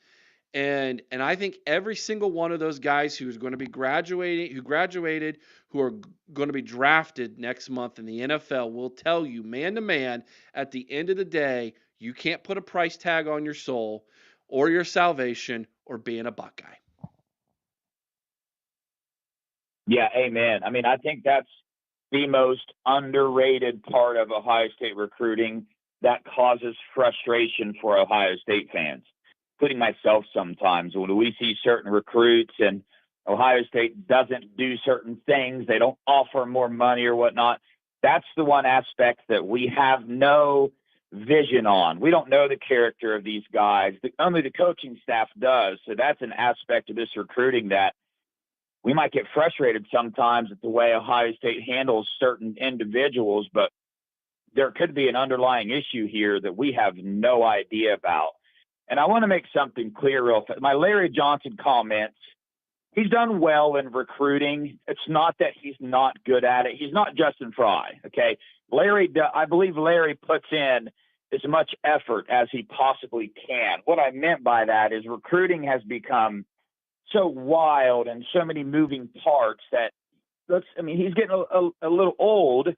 And I think every single one of those guys who's going to be graduated, who are going to be drafted next month in the NFL will tell you, man to man, at the end of the day, you can't put a price tag on your soul or your salvation or being a Buckeye. Yeah, amen. I mean, I think that's the most underrated part of Ohio State recruiting that causes frustration for Ohio State fans, including myself sometimes. When we see certain recruits and Ohio State doesn't do certain things, they don't offer more money or whatnot, that's the one aspect that we have no vision on. We don't know the character of these guys. Only the coaching staff does. So that's an aspect of this recruiting that we might get frustrated sometimes at the way Ohio State handles certain individuals, but there could be an underlying issue here that we have no idea about. And I want to make something clear real fast. My Larry Johnson comments, he's done well in recruiting. It's not that he's not good at it. He's not Justin Fry, okay? I believe Larry puts in as much effort as he possibly can. What I meant by that is recruiting has become so wild and so many moving parts that he's getting a little old.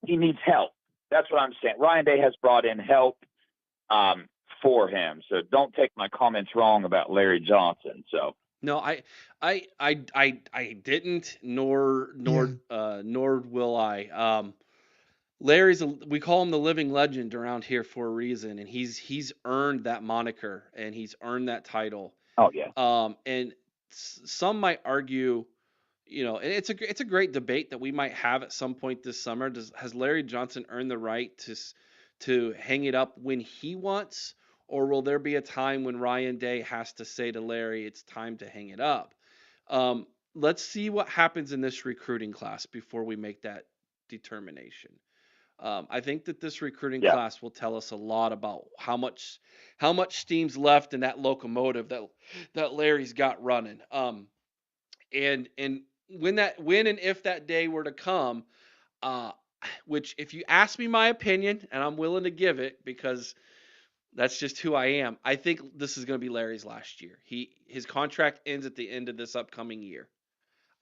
He needs help. That's what I'm saying. Ryan Day has brought in help for him. So don't take my comments wrong about Larry Johnson. So no, I didn't, nor will I. We call him the living legend around here for a reason, and he's earned that moniker and he's earned that title. Oh yeah. And some might argue, and it's a great debate that we might have at some point this summer. Has Larry Johnson earned the right to hang it up when he wants, or will there be a time when Ryan Day has to say to Larry, it's time to hang it up? Let's see what happens in this recruiting class before we make that determination. I think that this recruiting class will tell us a lot about how much steam's left in that locomotive that Larry's got running. And when and if that day were to come, which if you ask me my opinion, and I'm willing to give it because that's just who I am, I think this is going to be Larry's last year. His contract ends at the end of this upcoming year.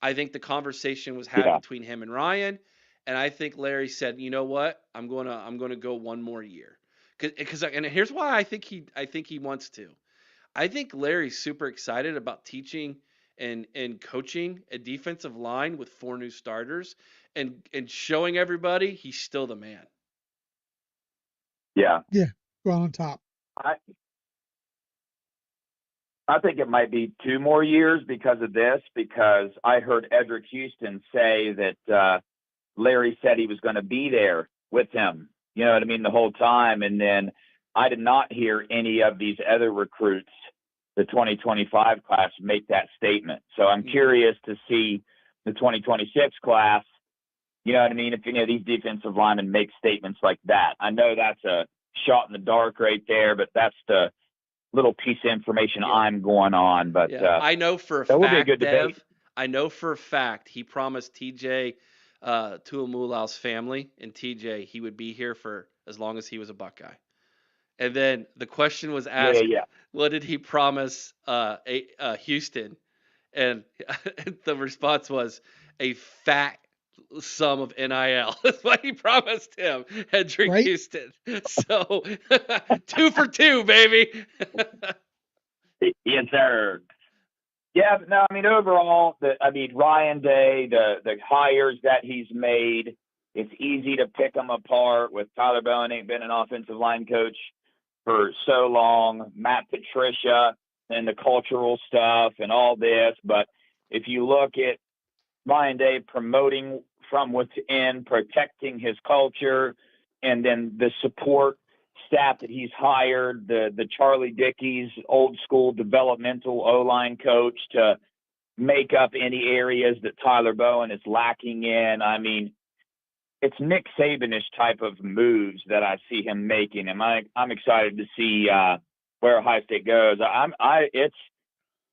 I think the conversation was had between him and Ryan. And I think Larry said, you know what, I'm gonna go one more year, and here's why I think he wants to. I think Larry's super excited about teaching and coaching a defensive line with 4 new starters and showing everybody he's still the man. Yeah. Yeah. Go on top. I think it might be 2 more years because I heard Edric Houston say that Larry said he was going to be there with him, you know what I mean, the whole time. And then I did not hear any of these other recruits, the 2025 class, make that statement. So I'm curious to see the 2026 class, you know what I mean, if any of these defensive linemen make statements like that. I know that's a shot in the dark right there, but that's the little piece of information I'm going on. But I know for a that fact, will be a good debate. I know for a fact he promised TJ Tuamulau's family and TJ he would be here for as long as he was a Buckeye. And then the question was asked, what did he promise Houston? And the response was a fat sum of NIL. That's what he promised him, Edric Houston. So 2 for 2, baby. Yes, sir. Yeah, but no, I mean, overall, Ryan Day, the hires that he's made, It's easy to pick them apart with Tyler Bowen ain't been an offensive line coach for so long, Matt Patricia and the cultural stuff and all this. But if you look at Ryan Day promoting from within, protecting his culture, and then the support staff that he's hired, the Charlie Dickey's old school developmental O-line coach to make up any areas that Tyler Bowen is lacking in. I mean, it's Nick Saban-ish type of moves that I see him making, and I'm excited to see where Ohio State goes.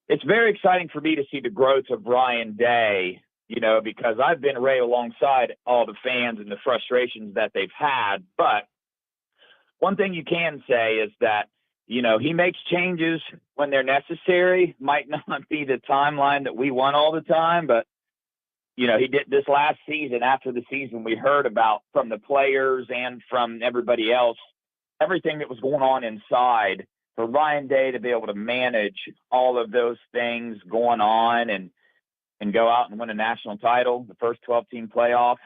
It's very exciting for me to see the growth of Ryan Day, because I've been right alongside all the fans and the frustrations that they've had. But one thing you can say is that, he makes changes when they're necessary. Might not be the timeline that we want all the time, but he did this last season. After the season, we heard about from the players and from everybody else, everything that was going on inside. For Ryan Day to be able to manage all of those things going on and go out and win a national title, the first 12-team playoff,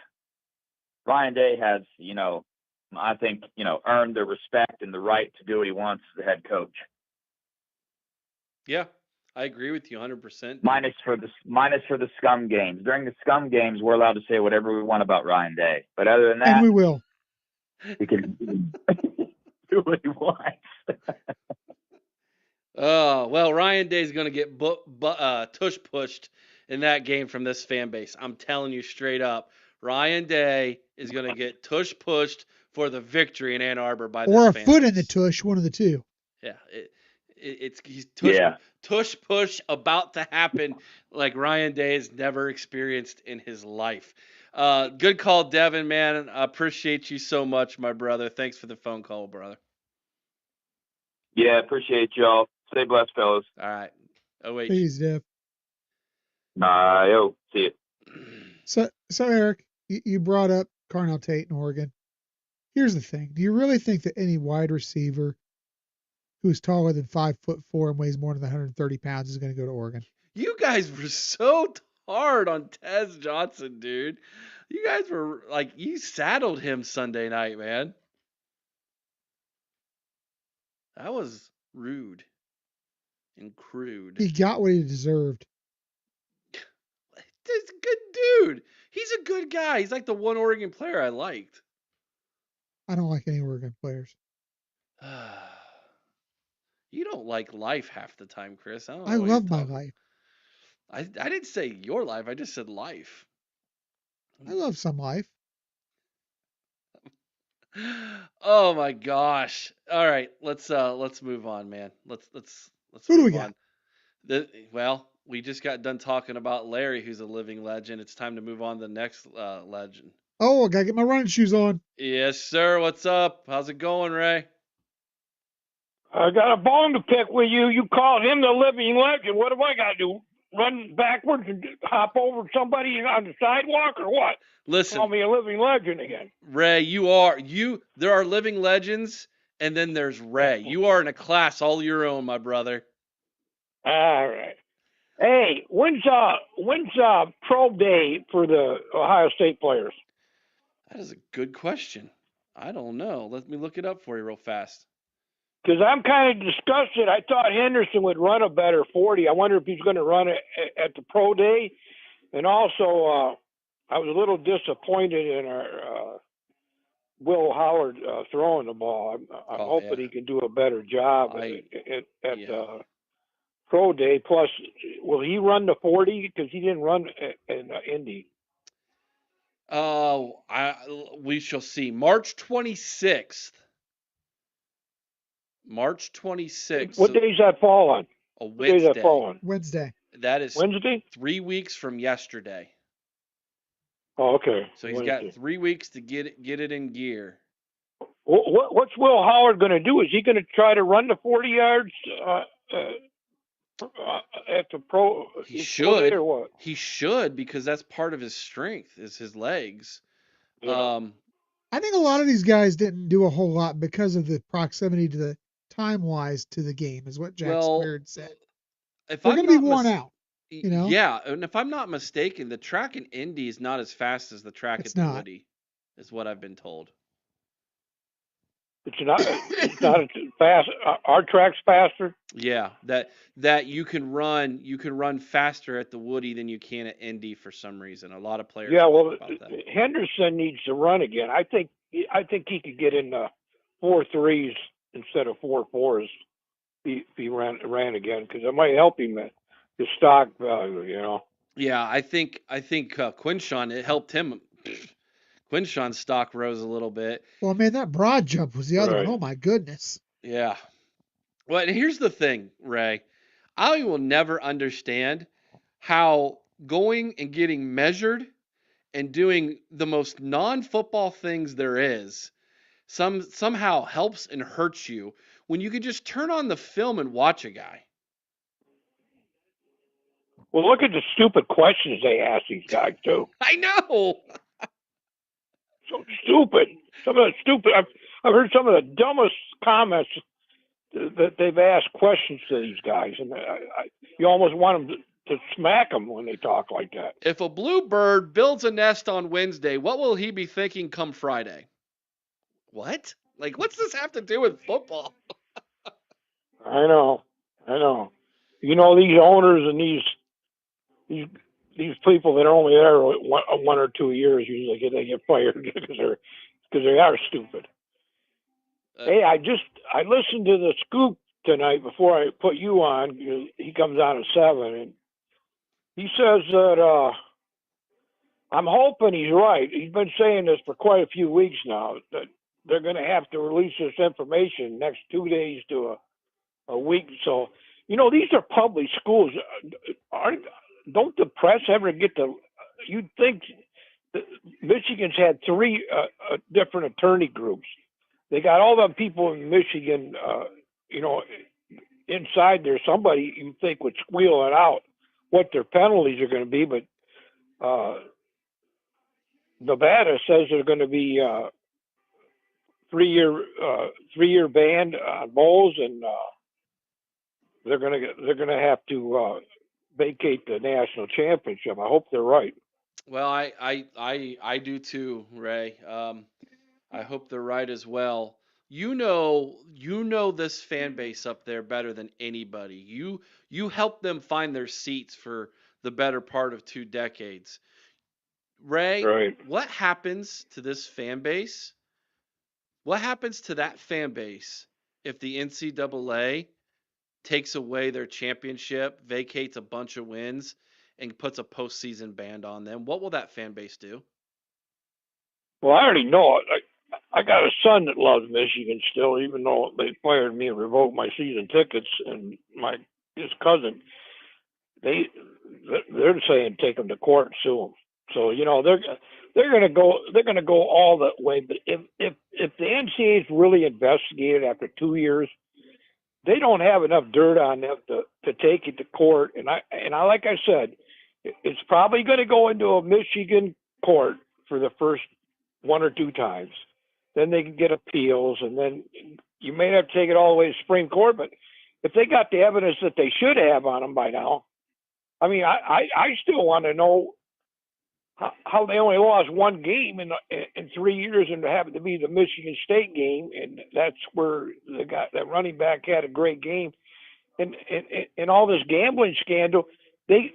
Ryan Day has, I think, earned the respect and the right to do what he wants as the head coach. Yeah, I agree with you 100%. Minus for the scum games. During the scum games, we're allowed to say whatever we want about Ryan Day. But other than that, and we will. We can do what he wants. Oh, well, Ryan Day's going to get tush pushed in that game from this fan base. I'm telling you straight up. Ryan Day is going to get tush pushed for the victory in Ann Arbor by this or a fan foot base. in the tush, one of the two. Yeah, he's tush push about to happen like Ryan Day has never experienced in his life. Good call, Devin, man. I appreciate you so much, my brother. Thanks for the phone call, brother. Yeah, appreciate y'all. Stay blessed, fellas. All right. Oh, wait. Please, Dev. Yo, see it. So Eric, you brought up Carnell Tate in Oregon. Here's the thing. Do you really think that any wide receiver who's taller than 5'4" and weighs more than 130 pounds is going to go to Oregon? You guys were so hard on Tez Johnson, dude. You guys were like, you saddled him Sunday night, man. That was rude and crude. He got what he deserved. He's a good dude. He's a good guy. He's like the one Oregon player I liked. I don't like any Oregon players. You don't like life half the time, Chris. I love my life. I didn't say your life. I just said life. I love some life. Oh my gosh. All right, let's move on, man. Let's Who do we move on. Well, we just got done talking about Larry, who's a living legend. It's time to move on to the next legend. Oh, I gotta get my running shoes on. Yes, sir. What's up? How's it going, Ray? I got a bone to pick with you. You called him the living legend. What do I got to do? Run backwards and hop over somebody on the sidewalk or what? Listen. Call me a living legend again. Ray, there are living legends, and then there's Ray. You are in a class all your own, my brother. All right. Hey, when's pro day for the Ohio State players? That is a good question. I don't know. Let me look it up for you real fast. Because I'm kind of disgusted. I thought Henderson would run a better 40. I wonder if he's going to run it at the pro day. And also, I was a little disappointed in our Will Howard throwing the ball. I'm hoping he can do a better job at pro day. Plus, will he run the 40? Because he didn't run in Indy. We shall see. March 26th. March 26th. What days that fall on? A Wednesday. What days that fall on? Wednesday. That is Wednesday? 3 weeks from yesterday. Oh, okay. So he's got 3 weeks to get it in gear. What's Will Howard going to do? Is he going to try to run the 40 yards at the pro? He should. Or what? He should, because that's part of his strength is his legs. Yeah. I think a lot of these guys didn't do a whole lot because of the proximity to the time-wise to the game, is what Jack Squared said. They're going to be worn out. You know? Yeah, and if I'm not mistaken, the track in Indy is not as fast as the track at the Woody. is what I've been told. It's not as fast. Our track's faster. Yeah, that you can run faster at the Woody than you can at Indy for some reason. A lot of players Yeah, talk well, about that. Henderson needs to run again. I think he could get in the 4.3s instead of 4.4s if he ran again, because it might help him at his stock value. You know. Yeah, I think Quinshon, it helped him. Quinshon's stock rose a little bit. Well, man, that broad jump was the other one. Right. Oh my goodness. Yeah. Well, and here's the thing, Ray. I will never understand how going and getting measured and doing the most non-football things there is somehow helps and hurts you when you could just turn on the film and watch a guy. Well, look at the stupid questions they ask these guys too. I know. So stupid. Some of the stupid. I've heard some of the dumbest comments that they've asked questions to these guys, and you almost want them to smack them when they talk like that. If a blue bird builds a nest on Wednesday, what will he be thinking come Friday? What? Like, what's this have to do with football? I know. You know, these owners and these people that are only there 1 or 2 years usually they get fired because they are stupid. Hey, I listened to the Scoop tonight before I put you on. He comes on at 7, and he says that I'm hoping he's right. He's been saying this for quite a few weeks now, that they're going to have to release this information next 2 days to a week. So, you know, these are public schools. Don't the press ever get to? You'd think Michigan's had 3 different attorney groups. They got all the people in Michigan, you know, inside there. Somebody you think would squeal it out what their penalties are going to be, but Nevada says they're going to be 3-year ban on bowls, and they're going to have to vacate the national championship. I hope they're right. Well, I do too, Ray. I hope they're right as well. You know this fan base up there better than anybody. You helped them find their seats for the better part of 2 decades. Ray, Right. what happens to this fan base? What happens to that fan base if the NCAA takes away their championship, vacates a bunch of wins, and puts a postseason ban on them? What will that fan base do? Well, I already know it. I got a son that loves Michigan still, even though they fired me and revoked my season tickets, and his cousin, they're saying take him to court and sue him. So you know they're going to go all that way. But if the NCAA is really investigated after 2 years, they don't have enough dirt on them to take it to court. And I like I said, it's probably going to go into a Michigan court for the first 1 or 2 times. Then they can get appeals, and then you may have to take it all the way to Supreme Court. But if they got the evidence that they should have on them by now, I mean, I still want to know how they only lost 1 game in 3 years, and it happened to be the Michigan State game, and that's where that running back had a great game, and all this gambling scandal. They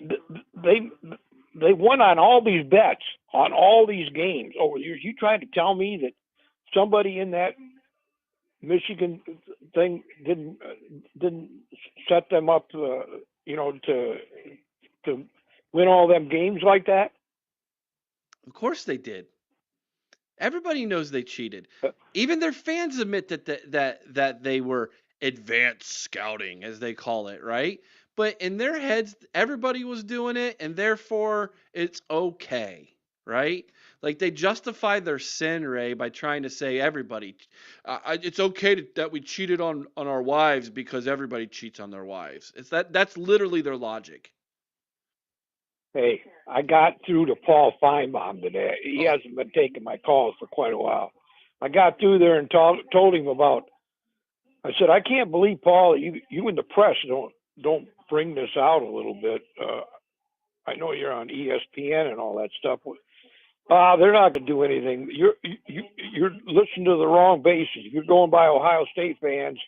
won on all these bets on all these games over the years. You trying to tell me that somebody in that Michigan thing didn't set them up, you know, to win all them games like that? Of course they did. Everybody knows they cheated. Even their fans admit that they were advanced scouting, as they call it, right? But in their heads, everybody was doing it, and therefore it's okay, right? Like they justify their sin, Ray, by trying to say everybody. It's okay that we cheated on our wives because everybody cheats on their wives. That's literally their logic. Hey, I got through to Paul Feinbaum today. He hasn't been taking my calls for quite a while. I got through there and told him about. I said, I can't believe, Paul, you in the press don't bring this out a little bit. I know you're on ESPN and all that stuff. They're not going to do anything. You're listening to the wrong basis. If you're going by Ohio State fans,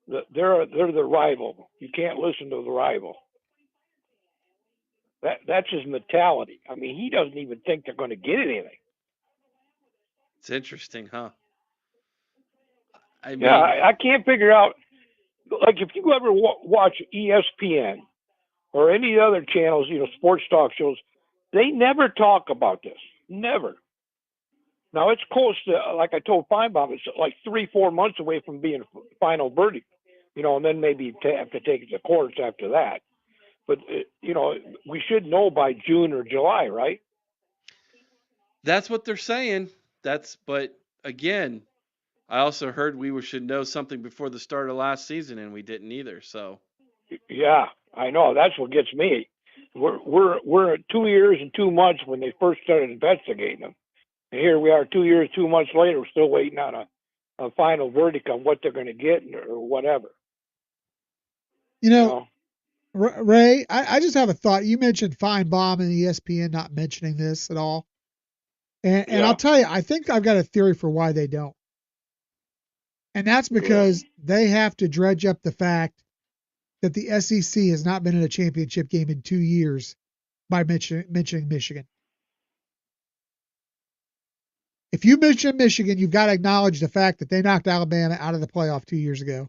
they're the rival. You can't listen to the rival. That's his mentality. I mean, he doesn't even think they're going to get anything. It's interesting, huh? I mean, Yeah, I can't figure out. Like, if you ever watch ESPN or any other channels, sports talk shows, they never talk about this. Never. Now it's close to, like I told Feinbaum, it's like 3-4 months away from being final verdict, and then maybe have to take it to courts after that. But we should know by June or July, right? that's what they're saying. But again, I also heard we should know something before the start of last season, and we didn't either. So Yeah, I know. That's what gets me. We're 2 years and 2 months when they first started investigating them, and here we are 2 years, 2 months later. We're still waiting on a final verdict on what they're going to get or whatever. Ray, I just have a thought. You mentioned Feinbaum and ESPN not mentioning this at all. And Yeah. I'll tell you, I think I've got a theory for why they don't. And that's because they have to dredge up the fact that the SEC has not been in a championship game in 2 years by mentioning Michigan. If you mention Michigan, you've got to acknowledge the fact that they knocked Alabama out of the playoff 2 years ago.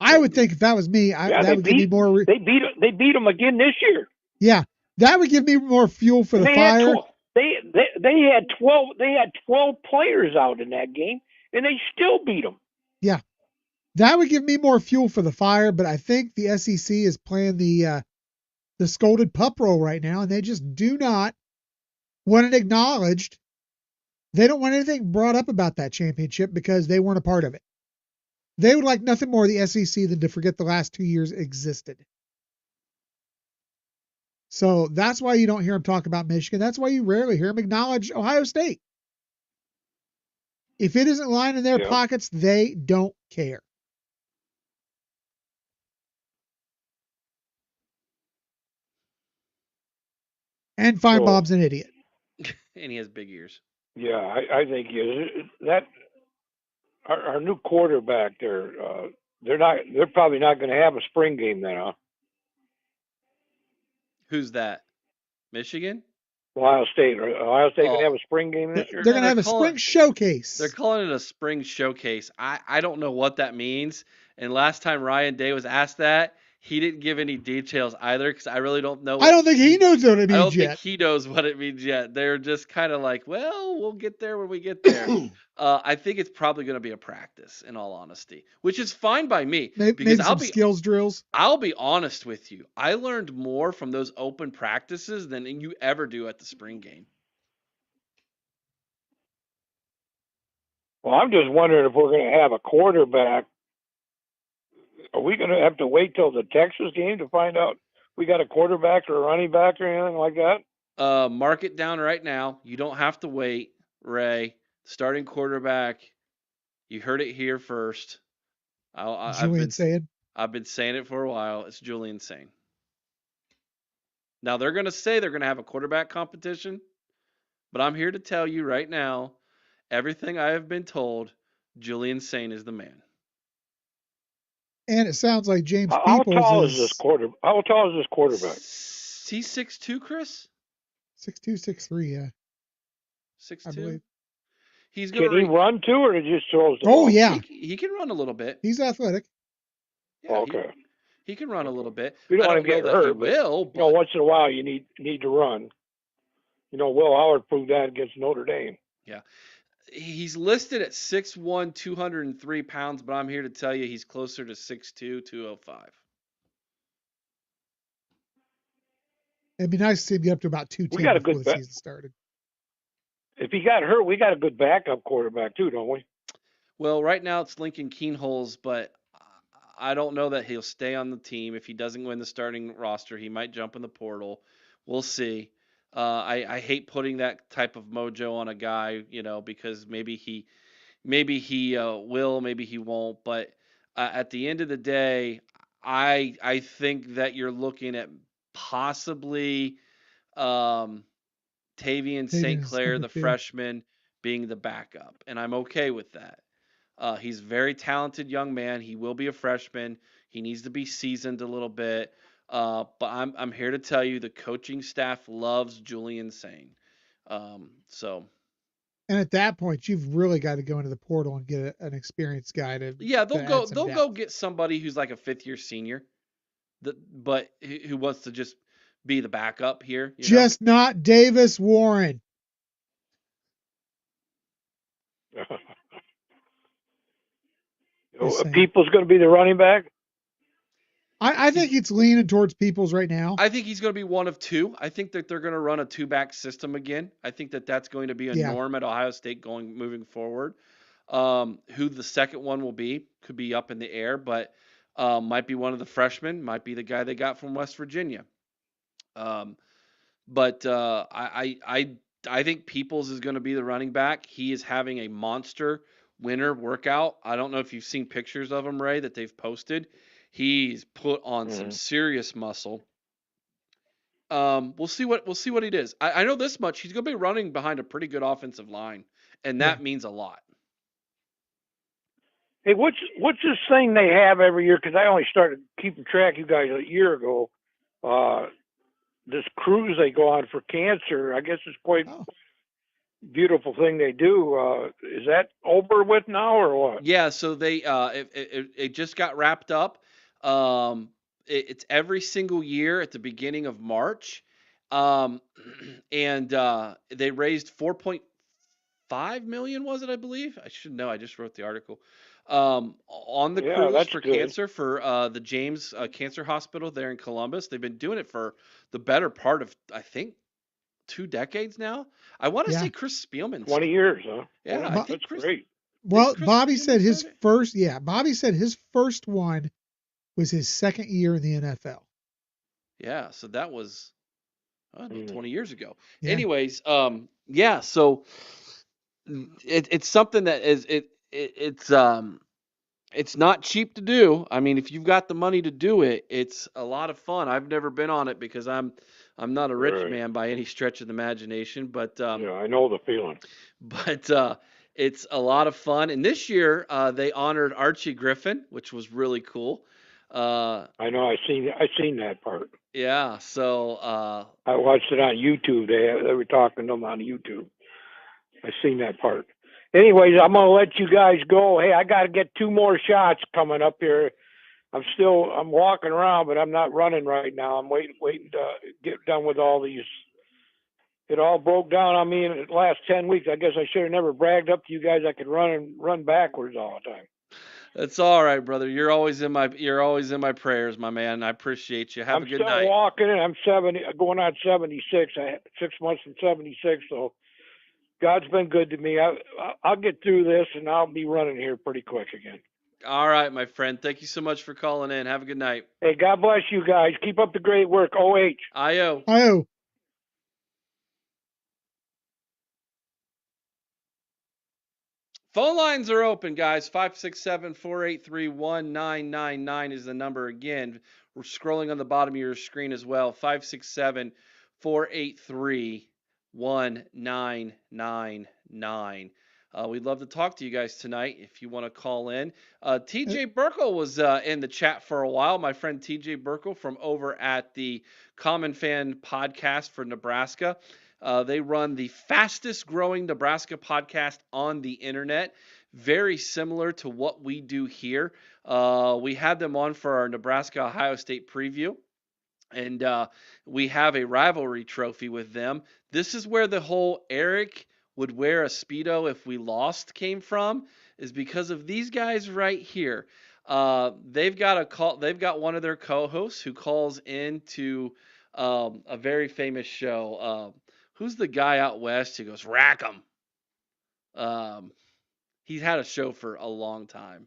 I would think if that was me, that would give me more. They beat them again this year. Yeah, that would give me more fuel for the fire. They had 12 players out in that game, and they still beat them. Yeah, that would give me more fuel for the fire. But I think the SEC is playing the scolded pup role right now, and they just do not want it acknowledged. They don't want anything brought up about that championship because they weren't a part of it. They would like nothing more of the SEC than to forget the last 2 years existed. So that's why you don't hear them talk about Michigan. That's why you rarely hear them acknowledge Ohio State. If it isn't lying in their pockets, they don't care. And Feinbaum's an idiot. And he has big ears. Yeah, I think he is. That our new quarterback there, they're probably not going to have a spring game then, huh? Who's that? Michigan? Ohio State. Ohio State going to have a spring game this year? They're going to have a spring showcase. They're calling it a spring showcase. I don't know what that means. And last time Ryan Day was asked that, he didn't give any details either because I really don't know. I don't think he knows what it means yet. I don't think he knows what it means yet. They're just kind of like, well, we'll get there when we get there. I think it's probably going to be a practice, in all honesty, which is fine by me. Maybe some skills drills. I'll be honest with you. I learned more from those open practices than you ever do at the spring game. Well, I'm just wondering if we're going to have a quarterback. Are we going to have to wait till the Texas game to find out we got a quarterback or a running back or anything like that? Mark it down right now. You don't have to wait, Ray. Starting quarterback. You heard it here first. Julian Sayin. I've been saying it for a while. It's Julian Sayin. Now they're going to say they're going to have a quarterback competition, but I'm here to tell you right now, everything I have been told, Julian Sayin is the man. And it sounds like James Peoples How tall is this quarterback? He's 6'2", Chris? 6'2", 6'3", yeah. 6'2". I believe. Can he run too, or just throws the ball? Oh, yeah. He can run a little bit. He's athletic. Yeah, okay. He can run a little bit. We don't want to get hurt. But once in a while you need to run. Will Howard proved that against Notre Dame. Yeah. He's listed at 6'1", 203 pounds, but I'm here to tell you he's closer to 6'2", 205. It'd be nice to see him get up to about 210 before the season started. If he got hurt, we got a good backup quarterback too, don't we? Well, right now it's Lincoln Keenholz, but I don't know that he'll stay on the team. If he doesn't win the starting roster, he might jump in the portal. We'll see. I hate putting that type of mojo on a guy, because maybe he will, maybe he won't. But at the end of the day, I think that you're looking at possibly Tavian Tavian St. is Clair, number the 2. freshman, being the backup, and I'm okay with that. He's a very talented young man. He will be a freshman. He needs to be seasoned a little bit. But I'm here to tell you the coaching staff loves Julian Sane. So And at that point, you've really got to go into the portal and get an experienced guy to yeah, to add some they'll depth. go get somebody who's like a 5th-year senior, but who wants to just be the backup here. You know? Just not Davis Warren. Just saying. People's going to be the running back. I think it's leaning towards Peoples right now. I think he's going to be one of two. I think that they're going to run a 2-back system again. I think that that's going to be a Yeah. norm at Ohio State moving forward. Who the second one will be could be up in the air, but might be one of the freshmen, might be the guy they got from West Virginia. But I think Peoples is going to be the running back. He is having a monster winter workout. I don't know if you've seen pictures of him, Ray, that they've posted. He's put on some serious muscle. We'll see what he does. I know this much. He's going to be running behind a pretty good offensive line, and that means a lot. Hey, what's this thing they have every year? Because I only started keeping track of you guys a year ago. This cruise they go on for cancer. I guess it's quite beautiful thing they do. Is that over with now or what? Yeah. So they it just got wrapped up. It's every single year at the beginning of March, and they raised 4.5 million. Was it? I believe I should know. I just wrote the article. On the cruise for cancer for the James Cancer Hospital there in Columbus. They've been doing it for the better part of, I think, 2 decades now. I want to say Chris Spielman. 20 years, huh? Yeah, I think that's great. Well, Bobby said his first. Yeah, Bobby said his first one was his second year in the NFL. Yeah, so that was 20 years ago. Yeah. Anyways, yeah, so it's something that is it's not cheap to do. I mean, if you've got the money to do it, it's a lot of fun. I've never been on it because I'm not a rich man by any stretch of the imagination, but yeah, I know the feeling. But it's a lot of fun. And this year they honored Archie Griffin, which was really cool. I know. I seen that part. Yeah. So I watched it on YouTube. They were talking to them on YouTube. I seen that part. Anyways, I'm gonna let you guys go. Hey, I got to get 2 more shots coming up here. I'm walking around, but I'm not running right now. I'm waiting to get done with all these. It all broke down on me in the last 10 weeks. I guess I should have never bragged up to you guys I could run backwards all the time. That's all right, brother. You're always in my prayers, my man. I appreciate you. Have a good night. I'm still walking, and I'm 70, going on 76. I had 6 months from 76, so God's been good to me. I'll get through this, and I'll be running here pretty quick again. All right, my friend. Thank you so much for calling in. Have a good night. Hey, God bless you guys. Keep up the great work. OH. IO. IO. Phone lines are open, guys. 567-483-1999 is the number again. We're scrolling on the bottom of your screen as well. 567-483-1999. We'd love to talk to you guys tonight if you want to call in. TJ Burkle was in the chat for a while. My friend TJ Burkle from over at the Common Fan podcast for Nebraska. They run the fastest growing Nebraska podcast on the internet, very similar to what we do here. We had them on for our Nebraska-Ohio State preview, and we have a rivalry trophy with them. This is where the whole Eric would wear a Speedo if we lost came from, is because of these guys right here. They've got one of their co-hosts who calls into a very famous show. Who's the guy out west who goes, rack 'em? He's had a show for a long time.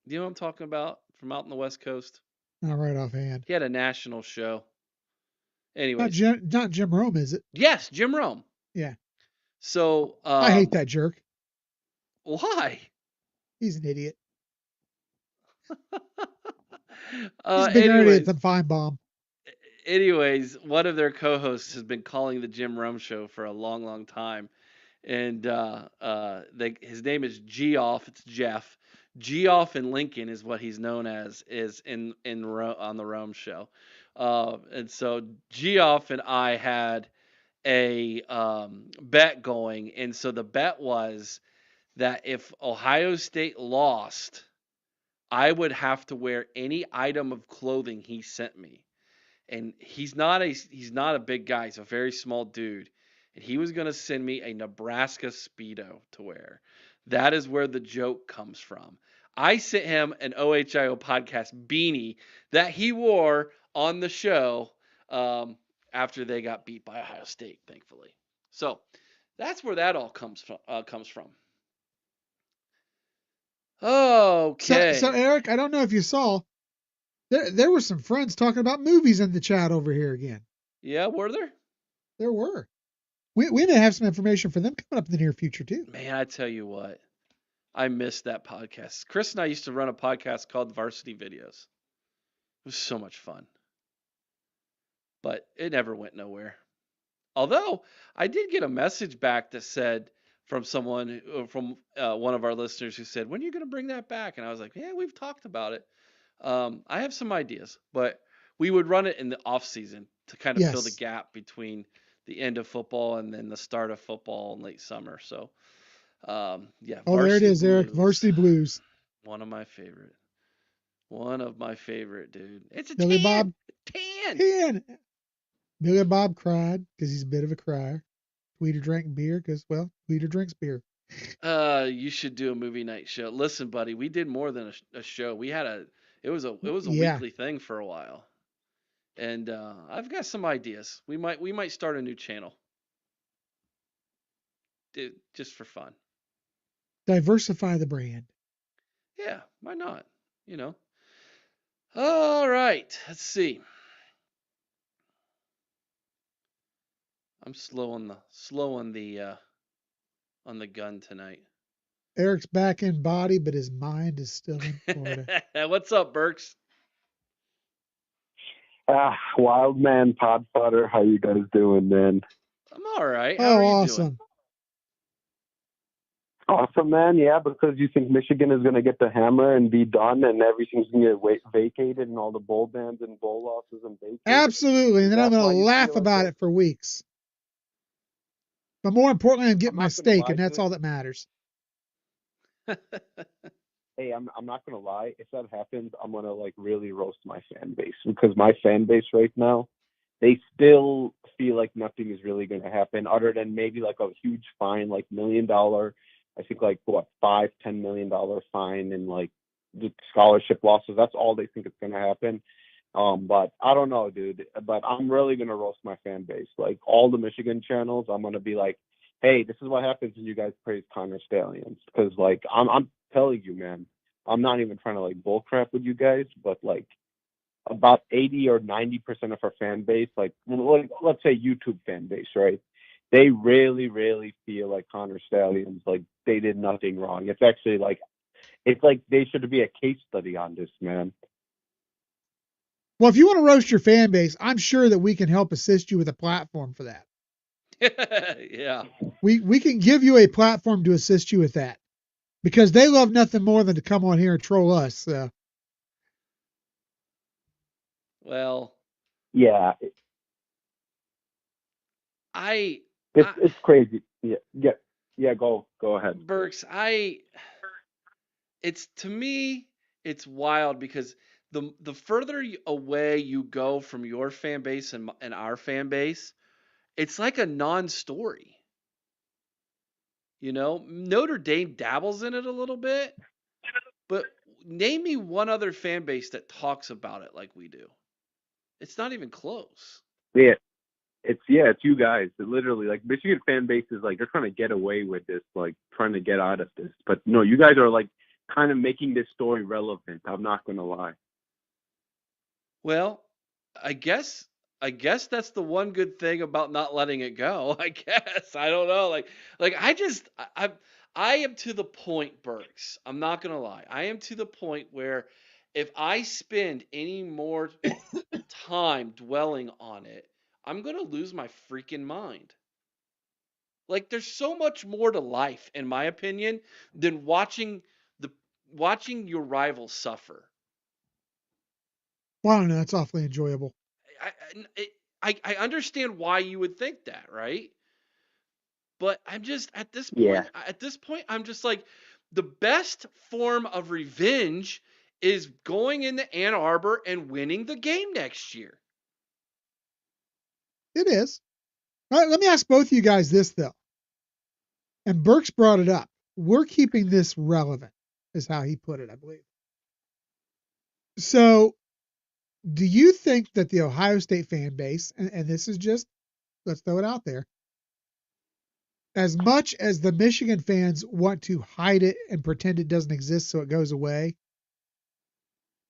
Do you know what I'm talking about from out on the West Coast? Not right offhand. He had a national show. Anyway. Not Jim Rome, is it? Yes, Jim Rome. Yeah. So. I hate that jerk. Why? He's an idiot. He's a bigger idiot than Feinbaum. anyways, one of their co-hosts has been calling the Jim Rome Show for a long, long time, and his name is Geoff. It's Jeff. Geoff in Lincoln is what he's known as, is on the Rome Show, and so Geoff and I had a bet going, and so the bet was that if Ohio State lost, I would have to wear any item of clothing he sent me. And he's not a big guy. He's a very small dude. And he was going to send me a Nebraska Speedo to wear. That is where the joke comes from. I sent him an OHIO podcast beanie that he wore on the show after they got beat by Ohio State, thankfully. So that's where that all comes from. Okay. So Eric, I don't know if you saw, there were some friends talking about movies in the chat over here again. Yeah, were there? There were. We may have some information for them coming up in the near future too. Man, I tell you what, I missed that podcast. Chris and I used to run a podcast called Varsity Videos. It was so much fun. But it never went nowhere. Although I did get a message back that said from one of our listeners who said, "When are you going to bring that back?" And I was like, "Yeah, we've talked about it. I have some ideas, but we would run it in the off season to kind of fill the Yes. gap between the end of football and then the start of football in late summer." So, yeah. Oh, there it is, Eric. Blues, Varsity Blues. one of my favorite. One of my favorite, dude. It's a Billy 10. Bob 10. and Billy Bob cried because he's a bit of a crier. Tweeter drank beer because, well, Tweeter drinks beer. You should do a movie night show. Listen, buddy, we did more than a show. It was a Yeah. weekly thing for a while. And I've got some ideas. We might start a new channel. Just for fun. Diversify the brand. Yeah, why not? You know. All right, let's see. I'm slow on the gun tonight. Eric's back in body, but his mind is still in Florida. What's up, Burks? Wild man pod fodder, how you guys doing, man? I'm all right. How are you awesome. doing? Awesome, man. Yeah, because you think Michigan is going to get the hammer and be done and everything's going to get vacated and all the bowl bans and bowl losses and vacated. Absolutely. And then I'm That's going why to you laugh feel like about that. it for weeks. But more importantly, I'm getting my not gonna steak, lie and that's to you. all that matters. Hey, I'm not going to lie. If that happens, I'm going to like really roast my fan base because my fan base right now, they still feel like nothing is really going to happen other than maybe like a huge fine, like $1 million. I think like what, $5-10 million fine and like the scholarship losses. That's all they think is going to happen. But I don't know, dude. But I'm really going to roast my fan base. Like all the Michigan channels, I'm going to be like, hey, this is what happens when you guys praise Connor Stallions. Because like I'm telling you, man, I'm not even trying to like bullcrap with you guys, but like about 80 or 90% of our fan base, like let's say YouTube fan base, right? They really, really feel like Connor Stallions, like they did nothing wrong. It's actually like, it's like they should be a case study on this, man. Well, if you want to roast your fan base, I'm sure that we can help assist you with a platform for that. Yeah. We can give you a platform to assist you with that because they love nothing more than to come on here and troll us. So. Well, Yeah, it's crazy. Yeah. Go ahead. Burks, to me, it's wild because the further away you go from your fan base and our fan base, it's like a non-story. You know, Notre Dame dabbles in it a little bit, but name me one other fan base that talks about it like we do. It's not even close. Yeah, it's you guys. It literally, like Michigan fan base is like they're trying to get away with this, like trying to get out of this. But no, you guys are like kind of making this story relevant. I'm not gonna lie. Well, I guess that's the one good thing about not letting it go. I guess I don't know. Like I am to the point, Burks. I'm not gonna lie. I am to the point where if I spend any more time dwelling on it, I'm going to lose my freaking mind. Like there's so much more to life, in my opinion, than watching your rival suffer. Well, I don't know. It's awfully enjoyable. I understand why you would think that, right? But I'm just at this Yeah. point, I'm just like, the best form of revenge is going into Ann Arbor and winning the game next year. It is. All right, let me ask both of you guys this, though. And Burks brought it up. We're keeping this relevant, is how he put it, I believe. So, do you think that the Ohio State fan base, and this is just, let's throw it out there, as much as the Michigan fans want to hide it and pretend it doesn't exist so it goes away,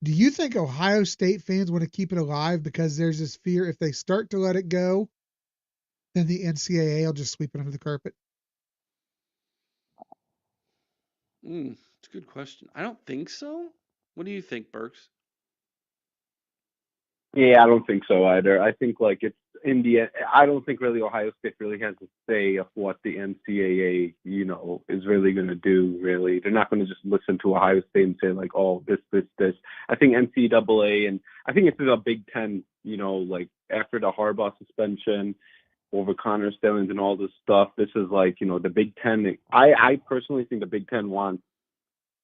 do you think Ohio State fans want to keep it alive because there's this fear if they start to let it go, then the NCAA will just sweep it under the carpet? It's a good question. I don't think so. What do you think, Burks? Yeah, I don't think so either. I think like it's India. I don't think really Ohio State really has a say of what the NCAA, is really going to do. Really, they're not going to just listen to Ohio State and say like, oh, this. I think NCAA and I think it's a Big Ten. Like after the Harbaugh suspension over Connor Stalions and all this stuff, this is like the Big Ten. I personally think the Big Ten wants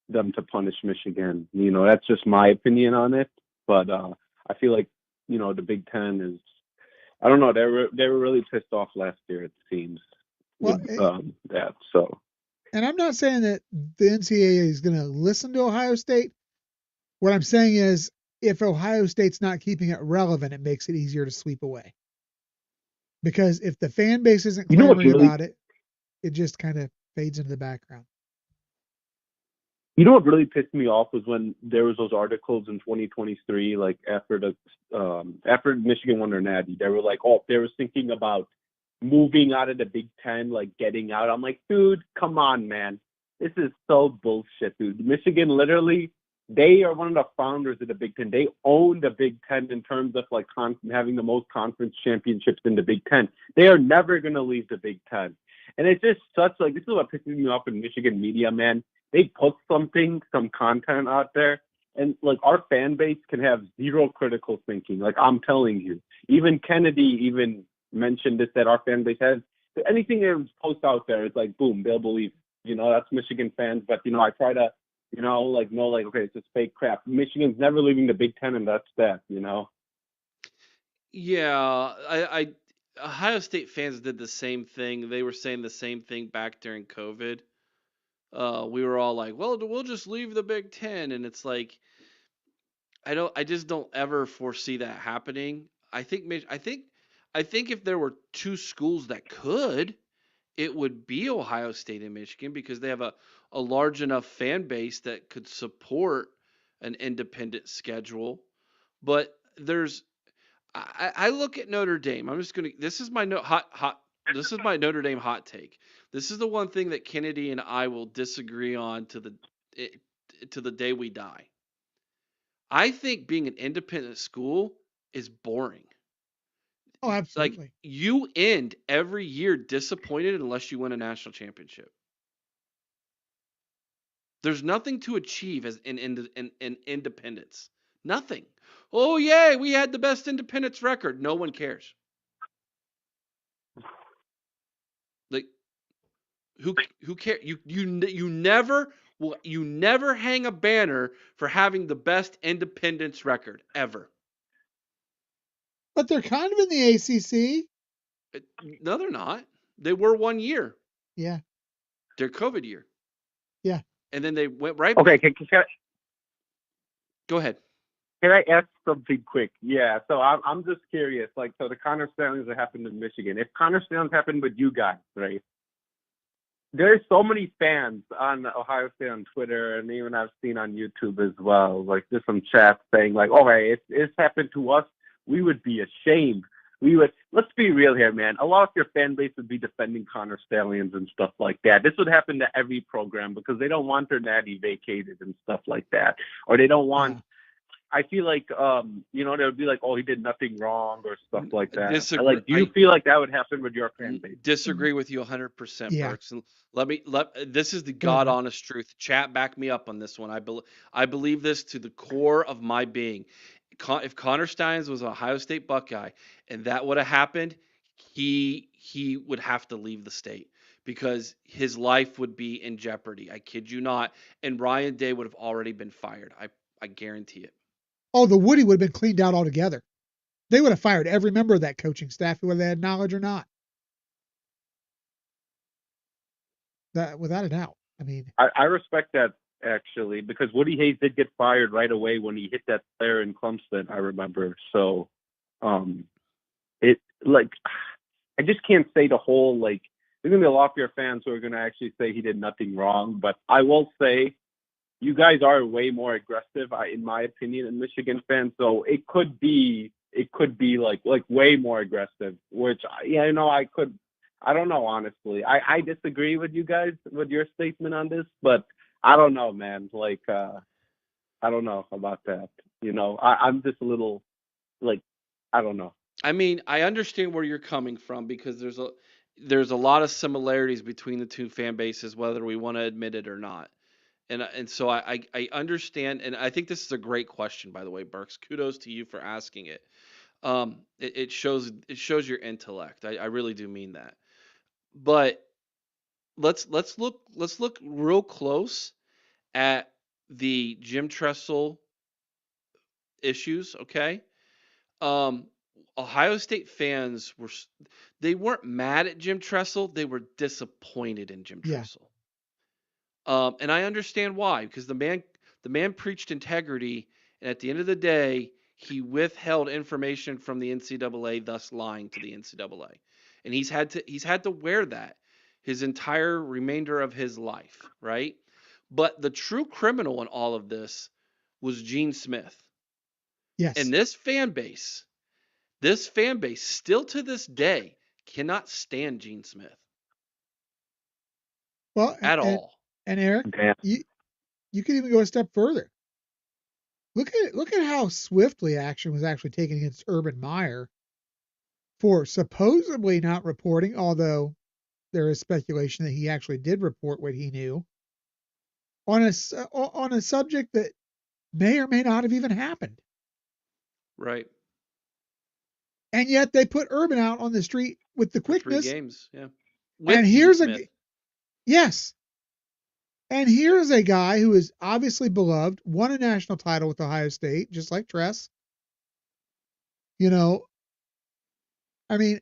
them to punish Michigan. That's just my opinion on it, but I feel like the Big Ten is. I don't know. They were really pissed off last year. It seems. Well, with that. So. And I'm not saying that the NCAA is going to listen to Ohio State. What I'm saying is, if Ohio State's not keeping it relevant, it makes it easier to sweep away. Because if the fan base isn't clamoring about it, it just kind of fades into the background. You know what really pissed me off was when there was those articles in 2023, like after Michigan won their natty, they were like, oh, they were thinking about moving out of the Big Ten, like getting out. I'm like, dude, come on, man. This is so bullshit, dude. Michigan literally, they are one of the founders of the Big Ten. They own the Big Ten in terms of like having the most conference championships in the Big Ten. They are never going to leave the Big Ten. And it's just such like, this is what pisses me off in Michigan media, man. They put some content out there, and like our fan base can have zero critical thinking. Like I'm telling you, even Kennedy even mentioned this, that our fan base has anything they post out there. It's like boom, they'll believe. That's Michigan fans. But I try to, okay, it's just fake crap. Michigan's never leaving the Big Ten, and that's that. Yeah, Ohio State fans did the same thing. They were saying the same thing back during COVID. We were all like, well, we'll just leave the Big Ten. And it's like, I just don't ever foresee that happening. I think if there were two schools that could, it would be Ohio State and Michigan because they have a large enough fan base that could support an independent schedule. But I look at Notre Dame. This is my my Notre Dame hot take. This is the one thing that Kennedy and I will disagree on to the day we die. I think being an independent school is boring. Oh, absolutely. Like you end every year disappointed unless you win a national championship. There's nothing to achieve as in independence. Nothing. Oh yay, we had the best independence record. No one cares. Like who cares? You never hang a banner for having the best independence record ever. But they're kind of in the ACC. No, they're not. They were 1 year. Yeah. Their COVID year. Yeah. And then they went right. Okay, go ahead. Can I ask something quick? Yeah, so I'm just curious. Like, so the Connor Stalions that happened in Michigan. If Connor Stalions happened with you guys, right? There's so many fans on Ohio State on Twitter, and even I've seen on YouTube as well. Like, there's some chat saying, like, okay, if this happened to us, we would be ashamed. Let's be real here, man. A lot of your fan base would be defending Connor Stalions and stuff like that. This would happen to every program because they don't want their natty vacated and stuff like that. Or they don't want I feel like they would be like, oh, he did nothing wrong or stuff like that. Disagree. Like, do you feel like that would happen with your fan base? Disagree with you 100%, Yeah. Burks. And this is the Go ahead, God Mike. honest truth. Chat, back me up on this one. I believe this to the core of my being. If Connor Steins was an Ohio State Buckeye and that would have happened, he would have to leave the state because his life would be in jeopardy. I kid you not. And Ryan Day would have already been fired. I guarantee it. Oh, the Woody would have been cleaned out altogether. They would have fired every member of that coaching staff, whether they had knowledge or not. That, without a doubt. I mean, I respect that, actually, because Woody Hayes did get fired right away when he hit that player in Clemson, I remember. So, it, like, I just can't say the whole, like, there's going to be a lot of your fans who are going to actually say he did nothing wrong, but I will say you guys are way more aggressive, in my opinion, than Michigan fans. So it could be like way more aggressive, which, I don't know, honestly. I disagree with you guys, with your statement on this, but I don't know, man. Like, I don't know about that. I'm just a little, like, I don't know. I mean, I understand where you're coming from because there's a lot of similarities between the two fan bases, whether we want to admit it or not. And so I understand, and I think this is a great question, by the way, Burks. Kudos to you for asking it. It shows your intellect. I really do mean that. But let's look real close at the Jim Tressel issues, okay? Ohio State fans they weren't mad at Jim Tressel, they were disappointed in Jim Yeah. Tressel. And I understand why, because the man preached integrity, and at the end of the day, he withheld information from the NCAA, thus lying to the NCAA. And he's had to wear that his entire remainder of his life, right? But the true criminal in all of this was Gene Smith. yes. And this fan base still to this day cannot stand Gene Smith Well, at all. And Eric, Damn. you could even go a step further. Look at how swiftly action was actually taken against Urban Meyer for supposedly not reporting, although there is speculation that he actually did report what he knew on a subject that may or may not have even happened. Right. And yet they put Urban out on the street with the For 3 quickness. games, yeah. With And Gene here's Smith. yes. And here's a guy who is obviously beloved, won a national title with Ohio State, just like Tress. I mean,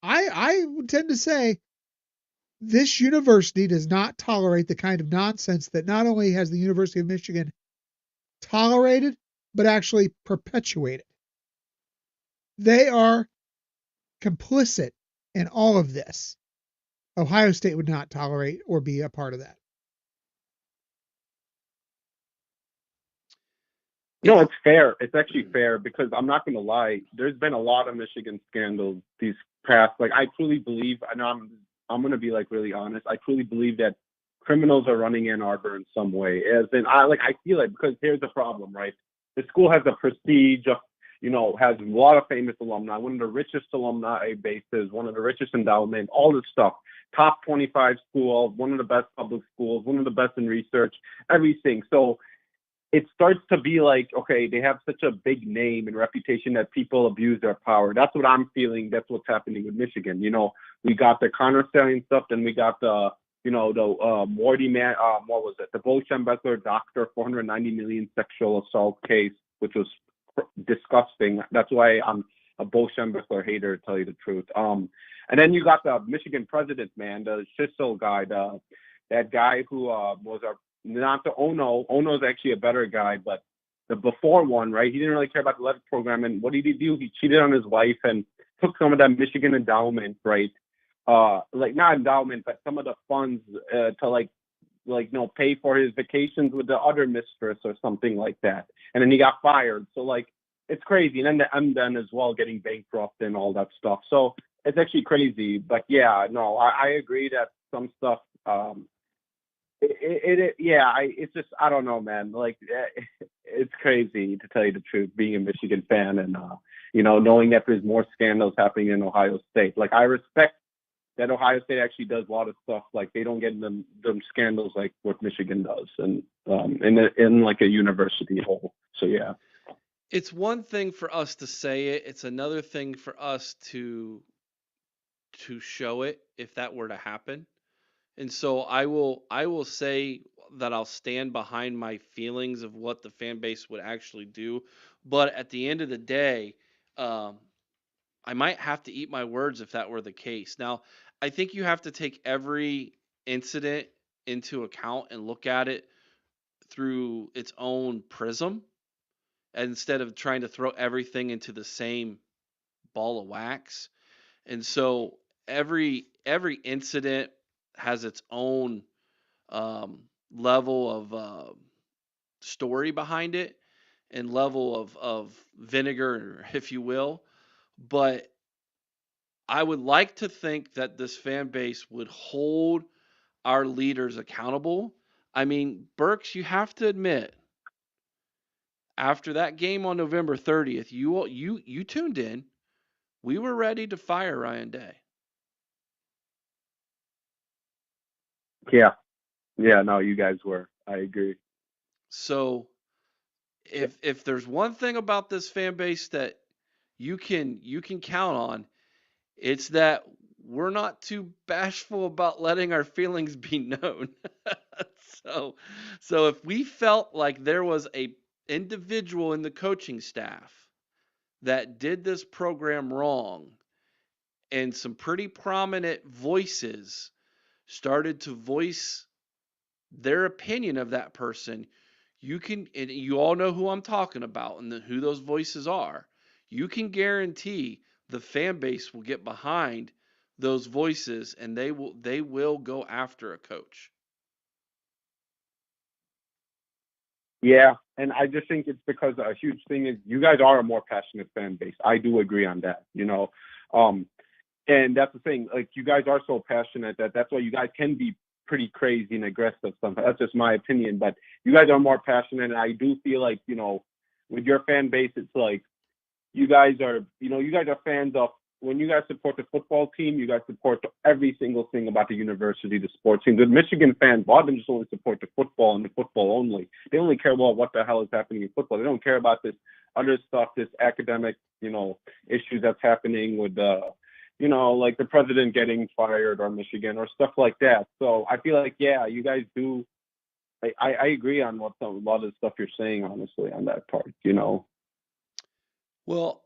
I would tend to say this university does not tolerate the kind of nonsense that not only has the University of Michigan tolerated, but actually perpetuated. They are complicit in all of this. Ohio State would not tolerate or be a part of that. No, it's fair. It's actually fair because I'm not going to lie. There's been a lot of Michigan scandals these past. Like, I truly believe, I know I'm going to be like really honest. I truly believe that criminals are running Ann Arbor in some way. As in, I feel it because here's the problem, right? The school has a prestige of, has a lot of famous alumni, one of the richest alumni bases, one of the richest endowments, all this stuff. Top 25 school, one of the best public schools, one of the best in research, everything. So it starts to be like, okay, they have such a big name and reputation that people abuse their power. That's what I'm feeling. That's what's happening with Michigan. We got the Connor Stallion stuff, then we got the Morty man, what was it? The Bo Schembechler doctor, 490 million sexual assault case, which was disgusting. That's why I'm a Bo Schembechler hater, to tell you the truth. And then you got the Michigan president, man, the Schissel guy, that guy who was not the Ono. Ono is actually a better guy, but the before one, right? He didn't really care about the LEVIT program. And what did he do? He cheated on his wife and took some of that Michigan endowment, right? Like not endowment, but some of the funds to pay for his vacations with the other mistress or something like that. And then he got fired. So like, it's crazy. And then the MDN as well, getting bankrupt and all that stuff. So it's actually crazy. But yeah, no, I agree that some stuff, it's just, I don't know, man. Like, it's crazy to tell you the truth, being a Michigan fan and, knowing that there's more scandals happening in Ohio State. Like, I respect that Ohio State actually does a lot of stuff. Like, they don't get them scandals like what Michigan does, and in like a university whole. So yeah. It's one thing for us to say it. It's another thing for us to show it if that were to happen. And so I will say that I'll stand behind my feelings of what the fan base would actually do. But at the end of the day, I might have to eat my words if that were the case. Now, I think you have to take every incident into account and look at it through its own prism instead of trying to throw everything into the same ball of wax. And so every incident has its own level of story behind it and level of vinegar, if you will. But I would like to think that this fan base would hold our leaders accountable. I mean, Burks, you have to admit, after that game on November 30th, you tuned in. We were ready to fire Ryan Day. Yeah. No, you guys were. I agree. So if there's one thing about this fan base that you can count on, it's that we're not too bashful about letting our feelings be known. So if we felt like there was a individual in the coaching staff that did this program wrong and some pretty prominent voices started to voice their opinion of that person, and you all know who I'm talking about and who those voices are. You can guarantee the fan base will get behind those voices and they will go after a coach. Yeah, and I just think it's because a huge thing is you guys are a more passionate fan base. I do agree on that, and that's the thing. Like, you guys are so passionate that's why you guys can be pretty crazy and aggressive sometimes. That's just my opinion, but you guys are more passionate, and I do feel like, with your fan base, it's like you guys are fans of, when you guys support the football team, you guys support every single thing about the university, the sports team. The Michigan fans, a lot of them just only support the football and the football only. They only care about what the hell is happening in football. They don't care about this other stuff, this academic, issues that's happening with like the president getting fired or Michigan or stuff like that. So I feel like, yeah, you guys do. I agree on a lot of the stuff you're saying, honestly, on that part, Well,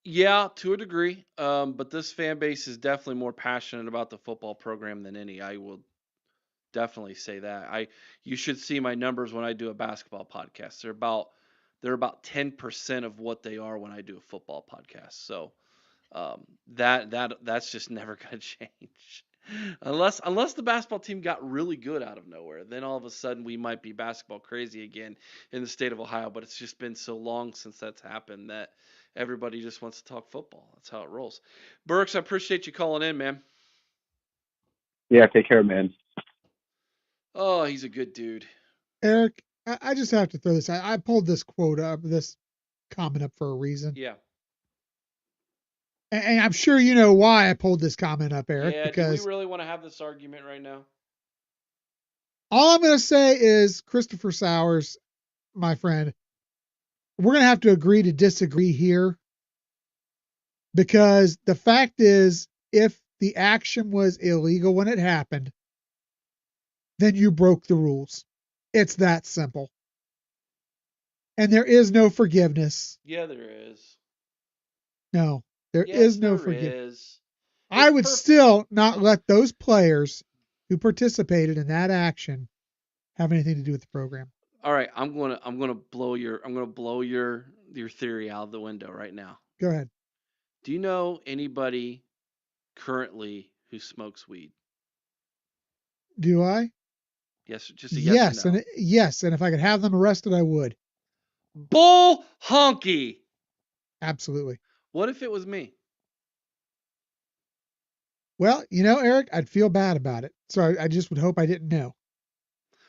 yeah, to a degree. But this fan base is definitely more passionate about the football program than any. I will definitely say that. You should see my numbers when I do a basketball podcast. They're about 10% of what they are when I do a football podcast. So that's just never going to change. Unless the basketball team got really good out of nowhere, then all of a sudden we might be basketball crazy again in the state of Ohio. But it's just been so long since that's happened that everybody just wants to talk football. That's how it rolls. Burks, I appreciate you calling in, man. Yeah, take care, man. Oh, he's a good dude. Eric, I just have to throw this. I pulled this quote up, this comment up for a reason. Yeah. And I'm sure you know why I pulled this comment up, Eric. Yeah, because do we really want to have this argument right now? All I'm going to say is, Christopher Sowers, my friend, we're going to have to agree to disagree here, because the fact is, if the action was illegal when it happened, then you broke the rules. It's that simple. And there is no forgiveness. Yeah, there is. No, there is no forgiveness. Is. I would still not let those players who participated in that action have anything to do with the program. All right, I'm gonna blow your theory out of the window right now. Go ahead. Do you know anybody currently who smokes weed? Do I? Yes, just a yes or no. Yes, and if I could have them arrested, I would. Bull honky. Absolutely. What if it was me? Well, Eric, I'd feel bad about it. So I just would hope I didn't know.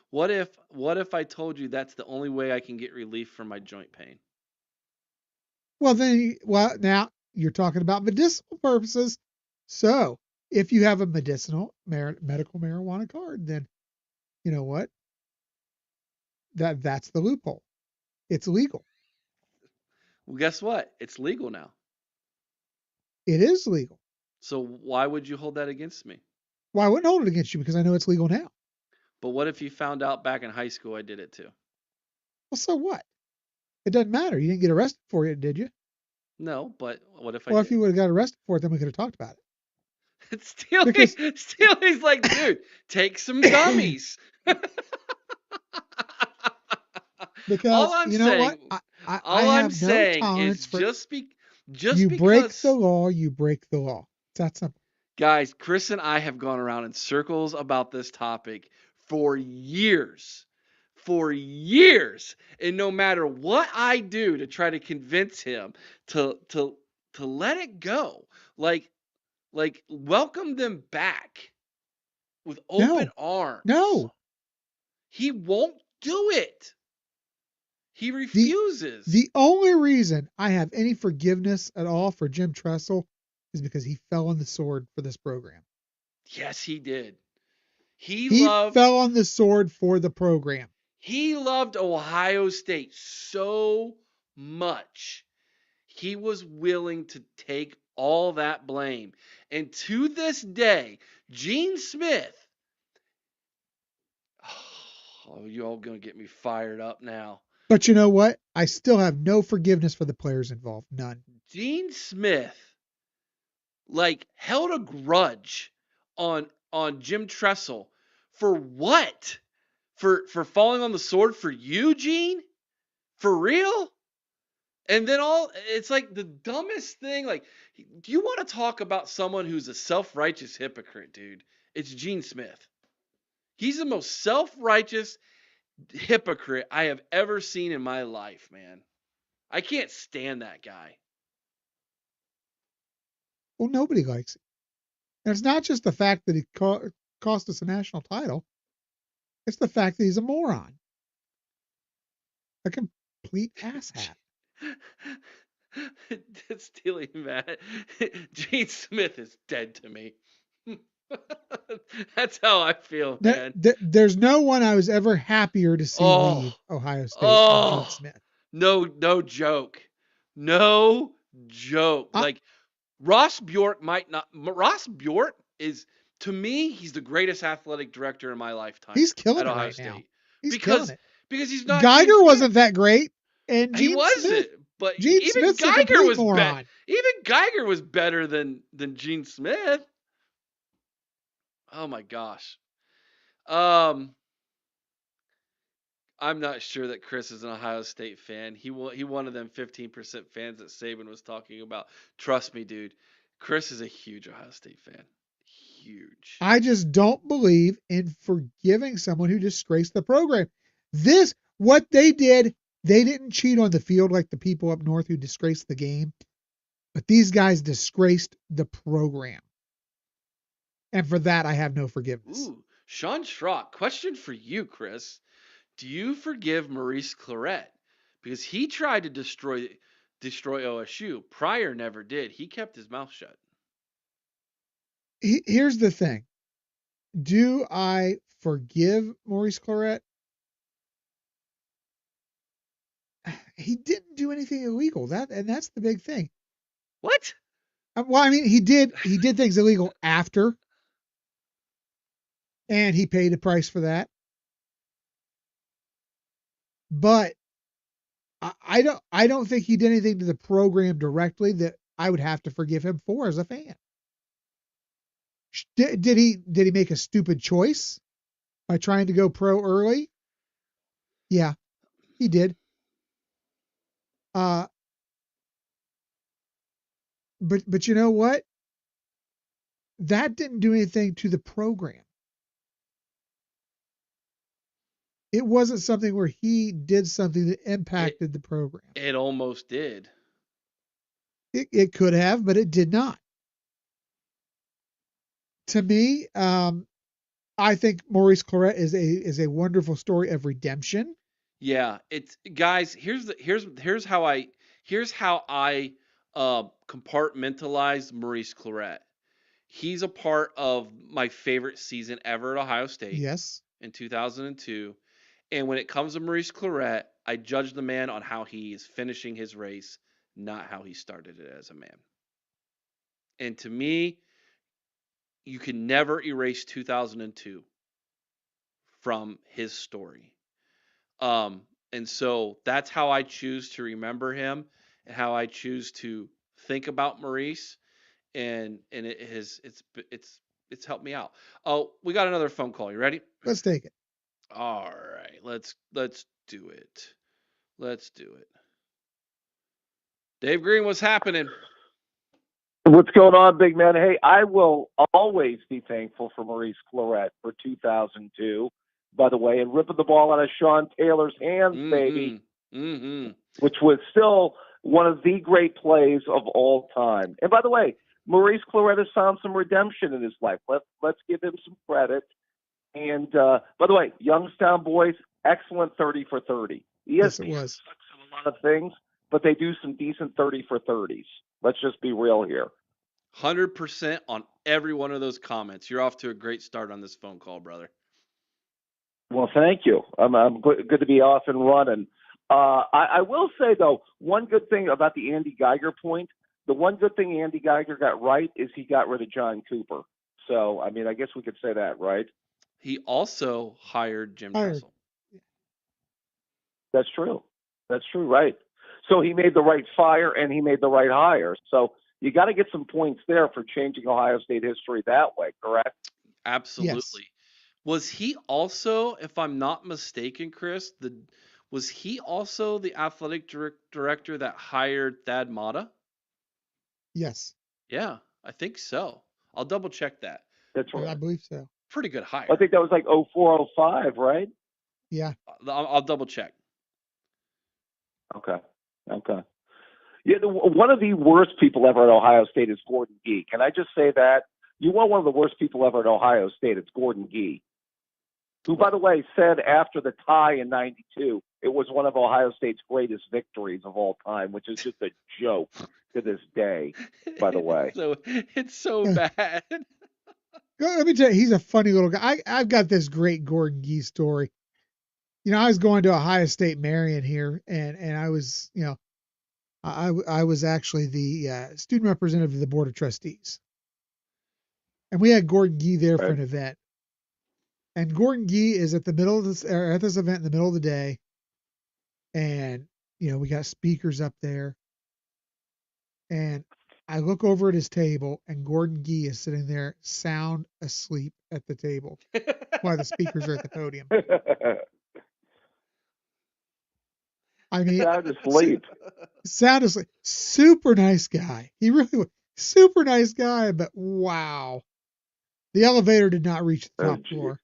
What if I told you that's the only way I can get relief from my joint pain? Well, now you're talking about medicinal purposes. So if you have a medical marijuana card, then you know what? That's the loophole. It's legal. Well, guess what? It's legal now. It is legal. So why would you hold that against me? Well, I wouldn't hold it against you because I know it's legal now. But what if you found out back in high school I did it too? Well, so what? It doesn't matter. You didn't get arrested for it, did you? No, but what if I Well, did? if you would have got arrested for it, then we could have talked about it. Steely's like, dude, take some gummies. Because all I'm you know saying, what? I all I'm have no saying tolerance is for just you because break the law, you break the law. It's that simple. guys, Chris and I have gone around in circles about this topic for years. For years. And no matter what I do to try to convince him to let it go, like welcome them back with open arms. No. He won't do it. He refuses. The only reason I have any forgiveness at all for Jim Tressel is because he fell on the sword for this program. Yes, he did. He fell on the sword for the program. He loved Ohio State so much. He was willing to take all that blame. And to this day, Gene Smith, oh, you all going to get me fired up now. But you know what? I still have no forgiveness for the players involved. None. Gene Smith, held a grudge on Jim Tressel for what? For falling on the sword for you, Gene? For real? And then it's like the dumbest thing. Like, do you want to talk about someone who's a self-righteous hypocrite, dude? It's Gene Smith. He's the most self-righteous hypocrite I have ever seen in my life, man. I can't stand that guy. Well, nobody likes it. And it's not just the fact that he cost us a national title. It's the fact that he's a moron. A complete asshat. Steely, Matt. Gene Smith is dead to me. That's how I feel, man. There's no one I was ever happier to see leave Ohio State than Gene Smith. No joke. No joke. Ross Bjork might not. Ross Bjork is, to me, he's the greatest athletic director in my lifetime. He's killing it Ohio right State. now. He's killing it. Because he's not. Geiger wasn't that great, and he wasn't. But Gene even Smith's Geiger was better. Even Geiger was better than Gene Smith. Oh my gosh. I'm not sure that Chris is an Ohio State fan. He one of them 15% fans that Saban was talking about. Trust me, dude. Chris is a huge Ohio State fan. Huge. I just don't believe in forgiving someone who disgraced the program. What they did, they didn't cheat on the field like the people up north who disgraced the game. But these guys disgraced the program. And for that, I have no forgiveness. Ooh, Sean Schrock, question for you, Chris. Do you forgive Maurice Clarett? Because he tried to destroy OSU. Pryor never did. He kept his mouth shut. Here's the thing. Do I forgive Maurice Clarett? He didn't do anything illegal. That's the big thing. What? Well, I mean, he did things illegal after, and he paid a price for that. But I don't think he did anything to the program directly that I would have to forgive him for as a fan. Did he make a stupid choice by trying to go pro early? Yeah, he did. But you know what? That didn't do anything to the program. It wasn't something where he did something that impacted the program. It almost did. It could have, but it did not. To me, I think Maurice Clarett is a wonderful story of redemption. Yeah, it's guys. Here's how I compartmentalize Maurice Clarett. He's a part of my favorite season ever at Ohio State Yes. in 2002. And when it comes to Maurice Clarett, I judge the man on how he is finishing his race, not how he started it as a man. And to me, you can never erase 2002 from his story. And so that's how I choose to remember him and how I choose to think about Maurice. And it's helped me out. Oh, we got another phone call. You ready? Let's take it. All right, let's do it. Let's do it. Dave Green, what's happening? What's going on, big man? Hey, I will always be thankful for Maurice Clarett for 2002, by the way, and ripping the ball out of Sean Taylor's hands, baby, which was still one of the great plays of all time. And by the way, Maurice Clarett has found some redemption in his life. Let's give him some credit. And by the way, Youngstown boys, excellent 30 for 30. Yes, it was. A lot of things, but they do some decent 30 for 30s. Let's just be real here. 100% on every one of those comments. You're off to a great start on this phone call, brother. Well, thank you. I'm good to be off and running. I will say, though, one good thing about the Andy Geiger point, the one good thing Andy Geiger got right is he got rid of John Cooper. So, I mean, I guess we could say that, right? He also hired Jim Tressel. That's true. That's true, right. So he made the right fire and he made the right hire. So you got to get some points there for changing Ohio State history that way, correct? Absolutely. Yes. Was he also, if I'm not mistaken, Chris, was he also the athletic director that hired Thad Matta? Yes. Yeah, I think so. I'll double check that. That's right. I believe so. Pretty good hire. I think that was like 04, 05, right? Yeah. I'll double check. Okay. Yeah, one of the worst people ever at Ohio State is Gordon Gee. Can I just say that? You want one of the worst people ever at Ohio State, it's Gordon Gee, who, by the way, said after the tie in 92, it was one of Ohio State's greatest victories of all time, which is just a joke to this day, by the way. It's so bad. Let me tell you, he's a funny little guy. I've got this great Gordon Gee story. You know, I was going to Ohio State Marion here, and I was, you know, I was actually the student representative of the Board of Trustees. And we had Gordon Gee there for an event. And Gordon Gee is at the middle of this, or at this event in the middle of the day. And, you know, we got speakers up there. And I look over at his table, and Gordon Gee is sitting there sound asleep at the table while the speakers are at the podium. I mean, sound asleep. Super nice guy. He really was. Super nice guy, but wow. The elevator did not reach the top floor.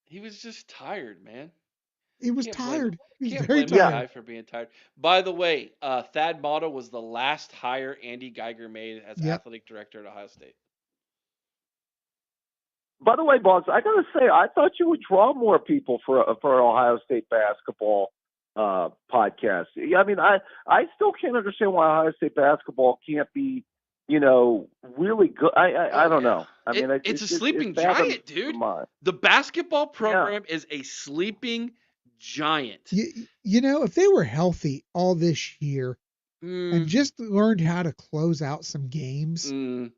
He was just tired, man. He was tired. He was very tired. Guy for being tired. By the way, Thad Matta was the last hire Andy Geiger made as athletic director at Ohio State. By the way, Boggs, I gotta say, I thought you would draw more people for an Ohio State basketball podcast. I mean, I still can't understand why Ohio State basketball can't be, you know, really good. I don't know. I mean, it's a sleeping giant, dude. The basketball program is a sleeping giant. You know, if they were healthy all this year and just learned how to close out some games,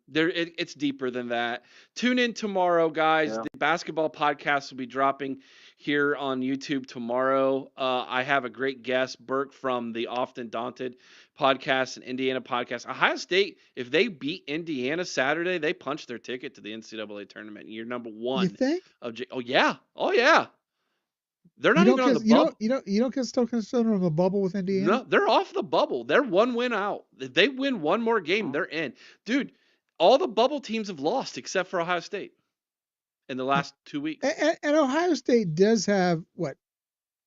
it's deeper than that. Tune in tomorrow, guys. The basketball podcast will be dropping here on YouTube tomorrow. I have a great guest, Burke from the Often Daunted podcast and Indiana podcast. Ohio State, if they beat Indiana Saturday, they punch their ticket to the NCAA tournament. You're number one. You think? Oh yeah. They're not even on the bubble. You don't still consider them a bubble with Indiana? No, they're off the bubble. They're one win out. If they win one more game, they're in. Dude, all the bubble teams have lost except for Ohio State in the last 2 weeks. And Ohio State does have,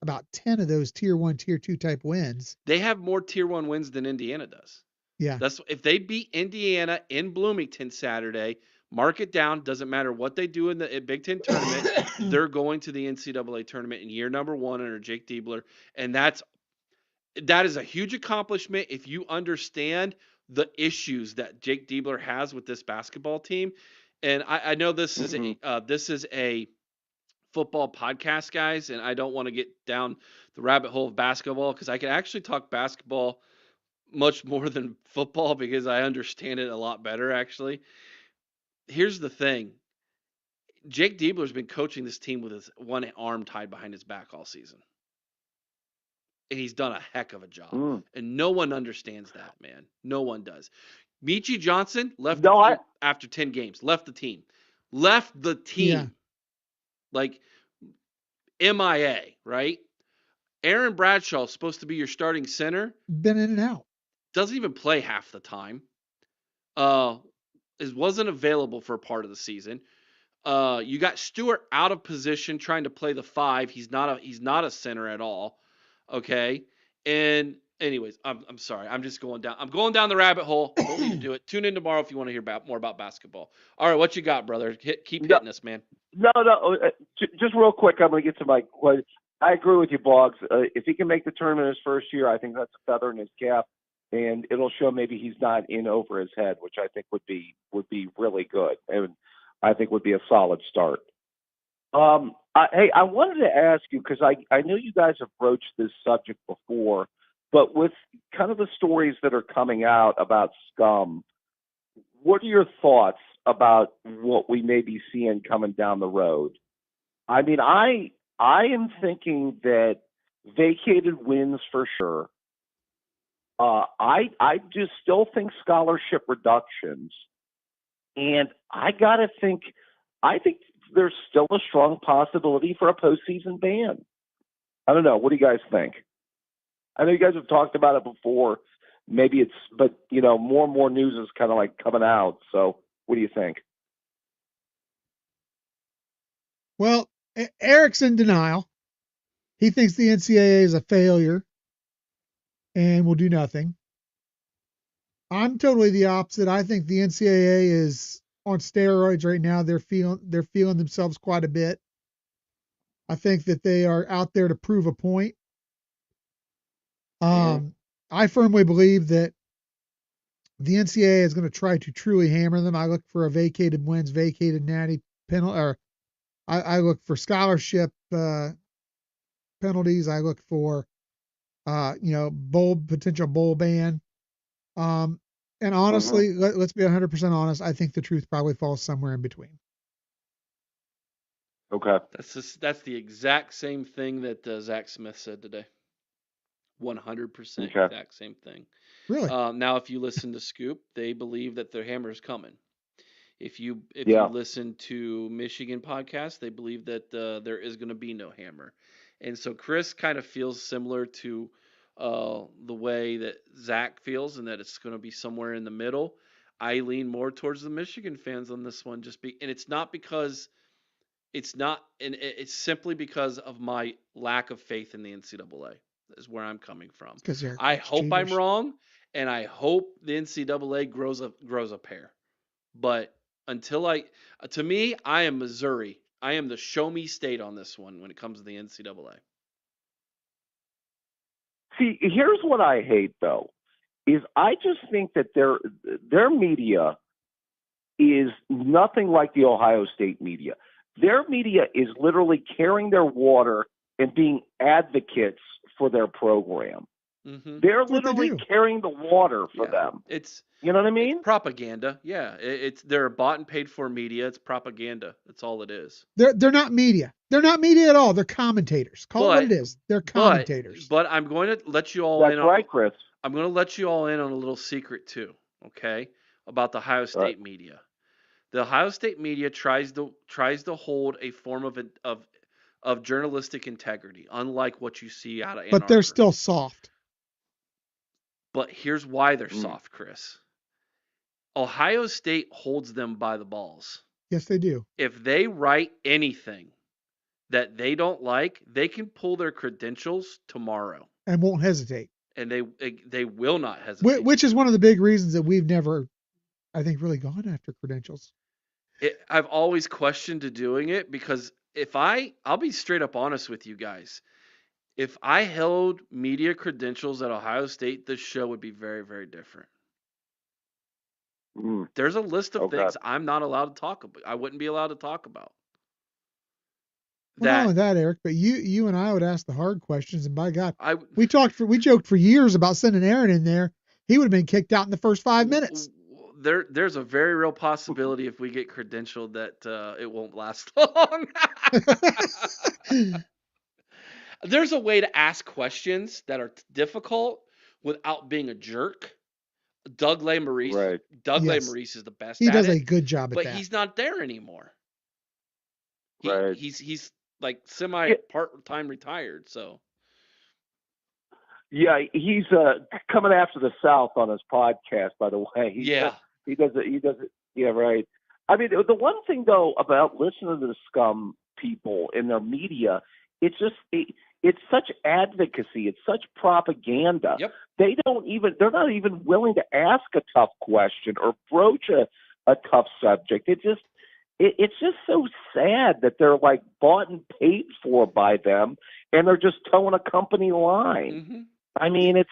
about 10 of those tier 1, tier 2 type wins. They have more tier 1 wins than Indiana does. Yeah. If they beat Indiana in Bloomington Saturday, Mark it down. Doesn't matter what they do in the Big Ten tournament. They're going to the NCAA tournament in year number 1 under Jake Diebler. And that is a huge accomplishment if you understand the issues that Jake Diebler has with this basketball team. And I know this is a football podcast, guys, and I don't want to get down the rabbit hole of basketball because I can actually talk basketball much more than football because I understand it a lot better, actually. Here's the thing. Jake Diebler's been coaching this team with his one arm tied behind his back all season. And he's done a heck of a job. And no one understands that, man. No one does. Michi Johnson left the team after 10 games. Left the team. Yeah. Like MIA, right? Aaron Bradshaw is supposed to be your starting center. Been in and out. Doesn't even play half the time. Wasn't available for a part of the season. You got Stewart out of position trying to play the 5. He's not a center at all. Okay. And anyways, I'm sorry. I'm just going down. I'm going down the rabbit hole. Don't need to do it. Tune in tomorrow if you want to hear more about basketball. All right, what you got, brother? Keep hitting us, man. No. Just real quick, I'm going to get to my question. I agree with you, Boggs. If he can make the tournament his first year, I think that's a feather in his cap, and it'll show maybe he's not in over his head, which I think would be really good, and I think would be a solid start. Hey, I wanted to ask you, because I know you guys have broached this subject before, but with kind of the stories that are coming out about scum, what are your thoughts about what we may be seeing coming down the road? I mean, I am thinking that vacated wins for sure. I just still think scholarship reductions, and I think there's still a strong possibility for a postseason ban. I don't know. What do you guys think? I know you guys have talked about it before. Maybe but more and more news is kind of like coming out. So what do you think? Well, Eric's in denial. He thinks the NCAA is a failure and will do nothing. I'm totally the opposite. I think the NCAA is on steroids right now. They're feeling themselves quite a bit. I think that they are out there to prove a point. I firmly believe that the NCAA is going to try to truly hammer them. I look for a vacated wins, vacated natty penalty, or I look for scholarship penalties. I look for potential bowl ban. And honestly, let's be 100% honest. I think the truth probably falls somewhere in between. Okay. That's the exact same thing that Zach Smith said today. 100% exact same thing. Really? Now, if you listen to Scoop, they believe that their hammer is coming. If you listen to Michigan podcast, they believe that there is going to be no hammer. And so Chris kind of feels similar to the way that Zach feels, and that it's going to be somewhere in the middle. I lean more towards the Michigan fans on this one, and it's simply because of my lack of faith in the NCAA. Is where I'm coming from. I hope I'm wrong, and I hope the NCAA grows a pair. But to me, I am Missouri. I am the show me state on this one when it comes to the NCAA. See, here's what I hate though, is I just think that their media is nothing like the Ohio State media. Their media is literally carrying their water and being advocates for their program. Mm-hmm. They're literally carrying the water for them. You know what I mean? It's propaganda. Yeah, they're bought and paid for media. It's propaganda. That's all it is. They're not media. They're not media at all. They're commentators. Call it what it is. They're commentators. But I'm going to let you all in. That's right, Chris. I'm going to let you all in on a little secret too. Okay, about the Ohio State media. The Ohio State media tries to hold a form of journalistic integrity, unlike what you see out of Ann Arbor. But they're still soft. But here's why they're soft, Chris. Ohio State holds them by the balls. Yes, they do. If they write anything that they don't like, they can pull their credentials tomorrow. And won't hesitate. And they will not hesitate. Which is one of the big reasons that we've never, I think, really gone after credentials. I've always questioned doing it because I'll be straight up honest with you guys. If I held media credentials at Ohio State, this show would be very, very different. There's a list of things I'm not allowed to talk about. I wouldn't be allowed to talk about. Well, not only that, Eric, but you and I would ask the hard questions, and by God, we joked for years about sending Aaron in there. He would have been kicked out in the first 5 minutes. There's a very real possibility if we get credentialed that it won't last long. There's a way to ask questions that are difficult without being a jerk. Doug Lesmerises. Right. Doug Yes. Lesmerises is the best. He at does it, a good job at but that. he's not there anymore. Right. He's like semi part-time retired. So Yeah, he's coming after the South on his podcast, by the way. He does it. Yeah, right. I mean, the one thing though about listening to the scum people in their media, it's just it's such advocacy, it's such propaganda. Yep. They're not even willing to ask a tough question or broach a tough subject. It's just so sad that they're like bought and paid for by them, and they're just towing a company line. Mm-hmm. I mean,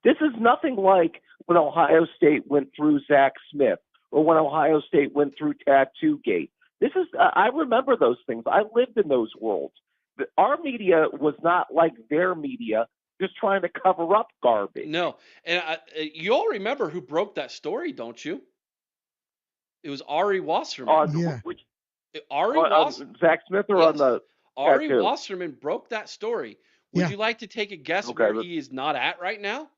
this is nothing like when Ohio State went through Zach Smith or when Ohio State went through Tattoo Gate. I remember those things. I lived in those worlds. Our media was not like their media, just trying to cover up garbage. No, and you all remember who broke that story, don't you? It was Ari Wasserman. Yeah. Zach Smith or on the Ari tattoo? Wasserman broke that story. Would you like to take a guess where he is not at right now?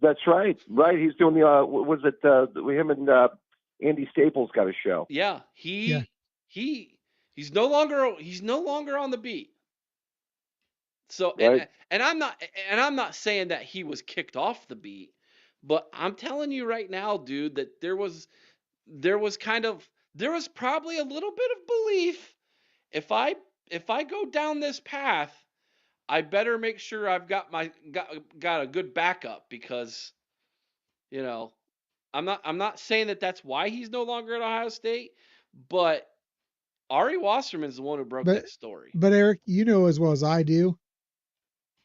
That's right. Right. He's doing him and Andy Staples got a show. Yeah. He's no longer on the beat. So right. and I'm not saying that he was kicked off the beat, but I'm telling you right now, dude, that there was probably a little bit of belief. If I go down this path, I better make sure I've got a good backup, because I'm not saying that that's why he's no longer at Ohio State, but Ari Wasserman is the one who broke that story. But Eric, you know as well as I do,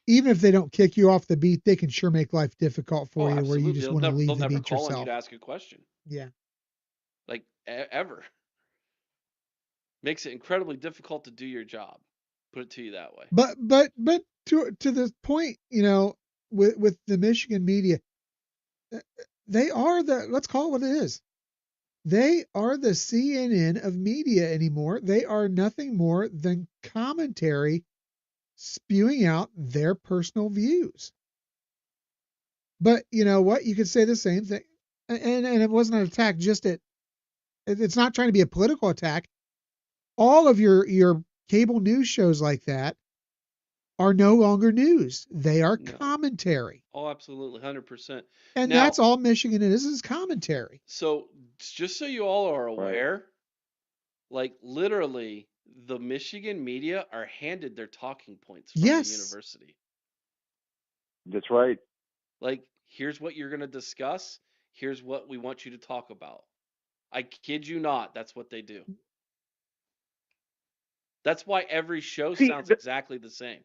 even if they don't kick you off the beat, they can sure make life difficult for you, where you just want to leave the beat yourself. They'll never call on you to ask a question. Yeah. Like ever. Makes it incredibly difficult to do your job. Put it to you that way. But to the point, with the Michigan media, they are let's call it what it is. They are the CNN of media anymore. They are nothing more than commentary spewing out their personal views. But you know what? You could say the same thing. And it wasn't an attack it's not trying to be a political attack. All of your cable news shows like that are no longer news. They are commentary. Oh, absolutely, 100%. And that's all Michigan is commentary. So just so you all are aware, like literally the Michigan media are handed their talking points from the university. That's right. Like, here's what you're going to discuss. Here's what we want you to talk about. I kid you not. That's what they do. That's why every show sounds exactly the same.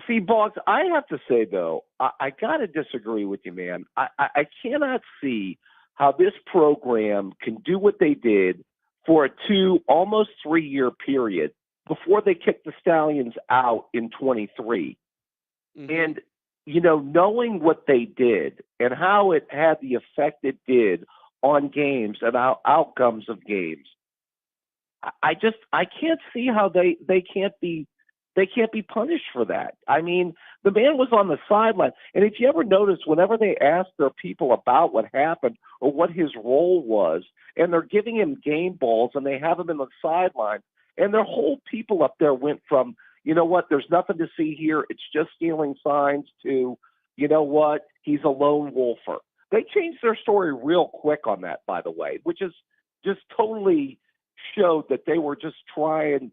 See, Boggs, I have to say, though, I got to disagree with you, man. I cannot see how this program can do what they did for a almost 3-year period before they kicked the Stallions out in 23. Mm-hmm. And, knowing what they did and how it had the effect it did on games and outcomes of games, I can't see how they can't be punished for that. I mean, the man was on the sideline. And if you ever notice, whenever they ask their people about what happened or what his role was, and they're giving him game balls and they have him in the sideline, and their whole people up there went from, you know what, there's nothing to see here, it's just stealing signs, to, you know what, he's a lone wolfer. They changed their story real quick on that, by the way, which is just totally showed that they were just trying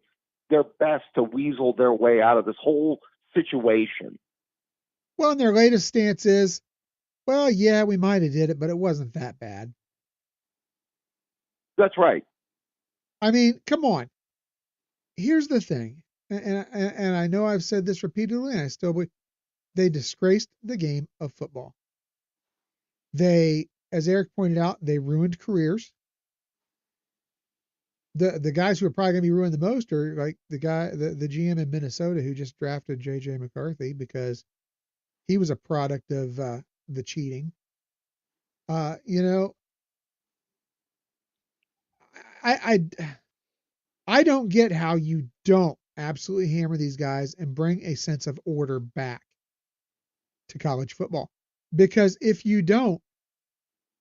their best to weasel their way out of this whole situation. Well, and their latest stance is, Well, yeah, we might have did it, but it wasn't that bad. That's right. I mean, come on. Here's the thing, and I know I've said this repeatedly, and I still believe they disgraced the game of football. They, as Eric pointed out, they ruined careers. The guys who are probably going to be ruined the most are like the GM in Minnesota who just drafted JJ McCarthy because he was a product of the cheating. You know, I don't get how you don't absolutely hammer these guys and bring a sense of order back to college football, because if you don't,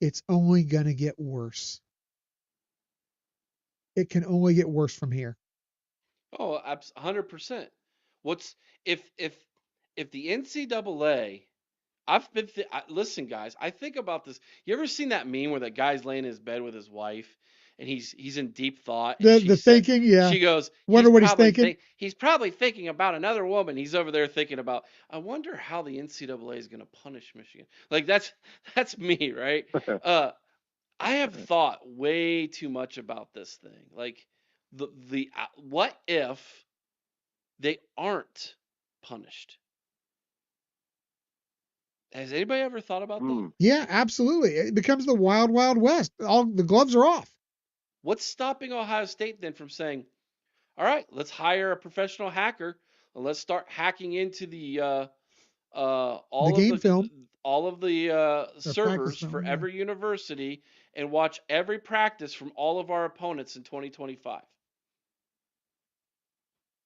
it's only going to get worse. It can only get worse from here. Oh, 100%. What's if the NCAA? I've been listen, guys. I think about this. You ever seen that meme where that guy's laying in his bed with his wife, and he's in deep thought, and The thinking, yeah. she goes, Wonder what he's thinking. He's probably thinking about another woman. He's over there thinking about, I wonder how the NCAA is going to punish Michigan. Like that's me, right? I have thought way too much about this thing. Like the what if they aren't punished? Has anybody ever thought about that? Yeah, absolutely. It becomes the wild, wild west. All the gloves are off. What's stopping Ohio State then from saying, all right, let's hire a professional hacker and let's start hacking into the all of the servers for every university and watch every practice from all of our opponents in 2025.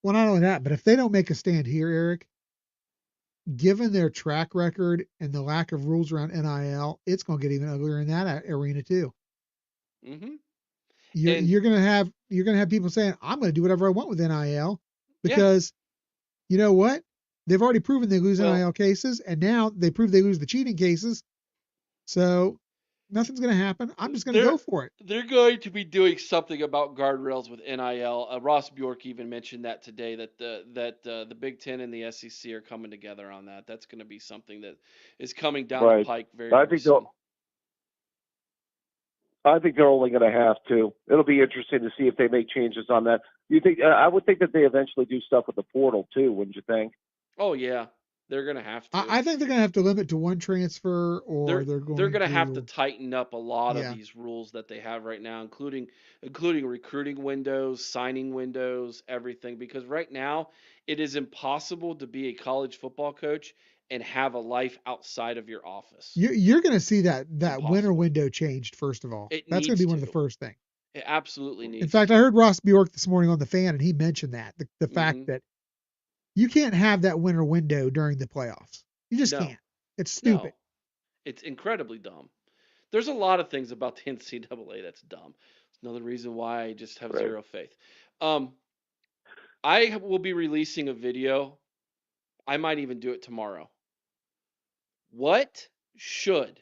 Well, not only that, but if they don't make a stand here, Eric, given their track record and the lack of rules around NIL, it's going to get even uglier in that arena too. Mm-hmm. You're going to have people saying, I'm going to do whatever I want with NIL because you know what? They've already proven they lose NIL cases, and now they prove they lose the cheating cases. So nothing's going to happen. I'm just going to go for it. They're going to be doing something about guardrails with NIL. Ross Bjork even mentioned that today, that the Big Ten and the SEC are coming together on that. That's going to be something that is coming down the pike very soon. I think they're only going to have to. It'll be interesting to see if they make changes on that. You think? I would think that they eventually do stuff with the portal too, wouldn't you think? Oh yeah, they're going to have to. I think they're going to have to limit to one transfer, or they're going to have to tighten up a lot of these rules that they have right now, including recruiting windows, signing windows, everything. Because right now, it is impossible to be a college football coach and have a life outside of your office. You're going to see that winter window changed, first of all. That's going to be one of the first things. It absolutely needs. In fact, I heard Ross Bjork this morning on The Fan, and he mentioned that the fact that you can't have that winter window during the playoffs. You just can't. It's stupid. No. It's incredibly dumb. There's a lot of things about the NCAA that's dumb. It's another reason why I just have zero faith. I will be releasing a video. I might even do it tomorrow. What should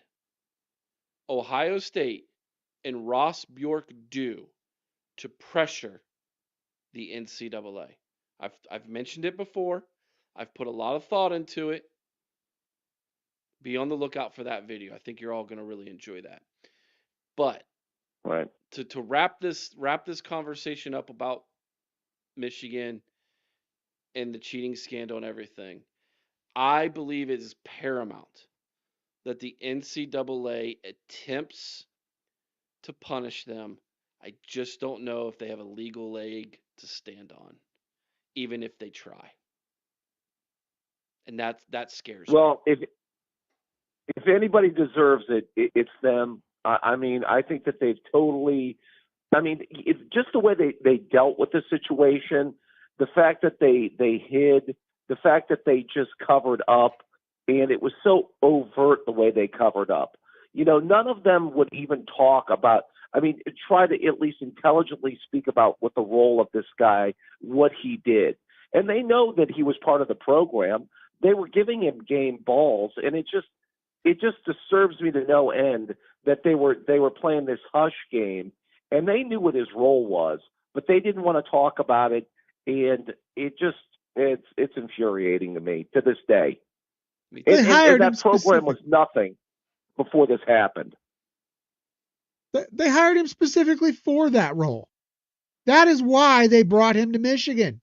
Ohio State and Ross Bjork do to pressure the NCAA? I've mentioned it before. I've put a lot of thought into it. Be on the lookout for that video. I think you're all going to really enjoy that. But to wrap this conversation up about Michigan and the cheating scandal and everything, I believe it is paramount that the NCAA attempts to punish them. I just don't know if they have a legal leg to stand on, even if they try. And that scares me. Well, if anybody deserves it, it's them. I mean, I think that they've totally. I mean, it's just the way they dealt with the situation, the fact that they hid, the fact that they just covered up, and it was so overt the way they covered up. You know, none of them would even talk about. I mean, try to at least intelligently speak about what the role of this guy, what he did. And they know that he was part of the program. They were giving him game balls, and it just disturbs me to no end that they were playing this hush game, and they knew what his role was, but they didn't want to talk about it, and it's infuriating to me to this day. And that program was nothing. before this happened. They hired him specifically for that role. That is why they brought him to Michigan.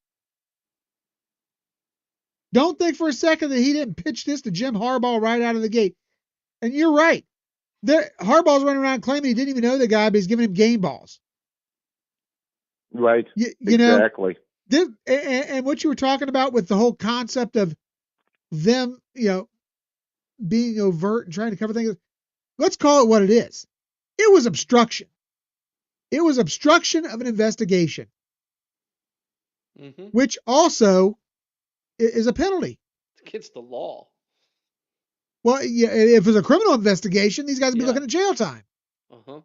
Don't think for a second that he didn't pitch this to Jim Harbaugh right out of the gate. And you're right. Harbaugh's running around claiming he didn't even know the guy, but he's giving him game balls. Right. You exactly. know, and what you were talking about with the whole concept of them, being overt and trying to cover things, let's call it what it is. It was obstruction. It was obstruction of an investigation, which also is a penalty. It's against the law. Well, yeah, if it's a criminal investigation, these guys would be looking at jail time. Uh-huh.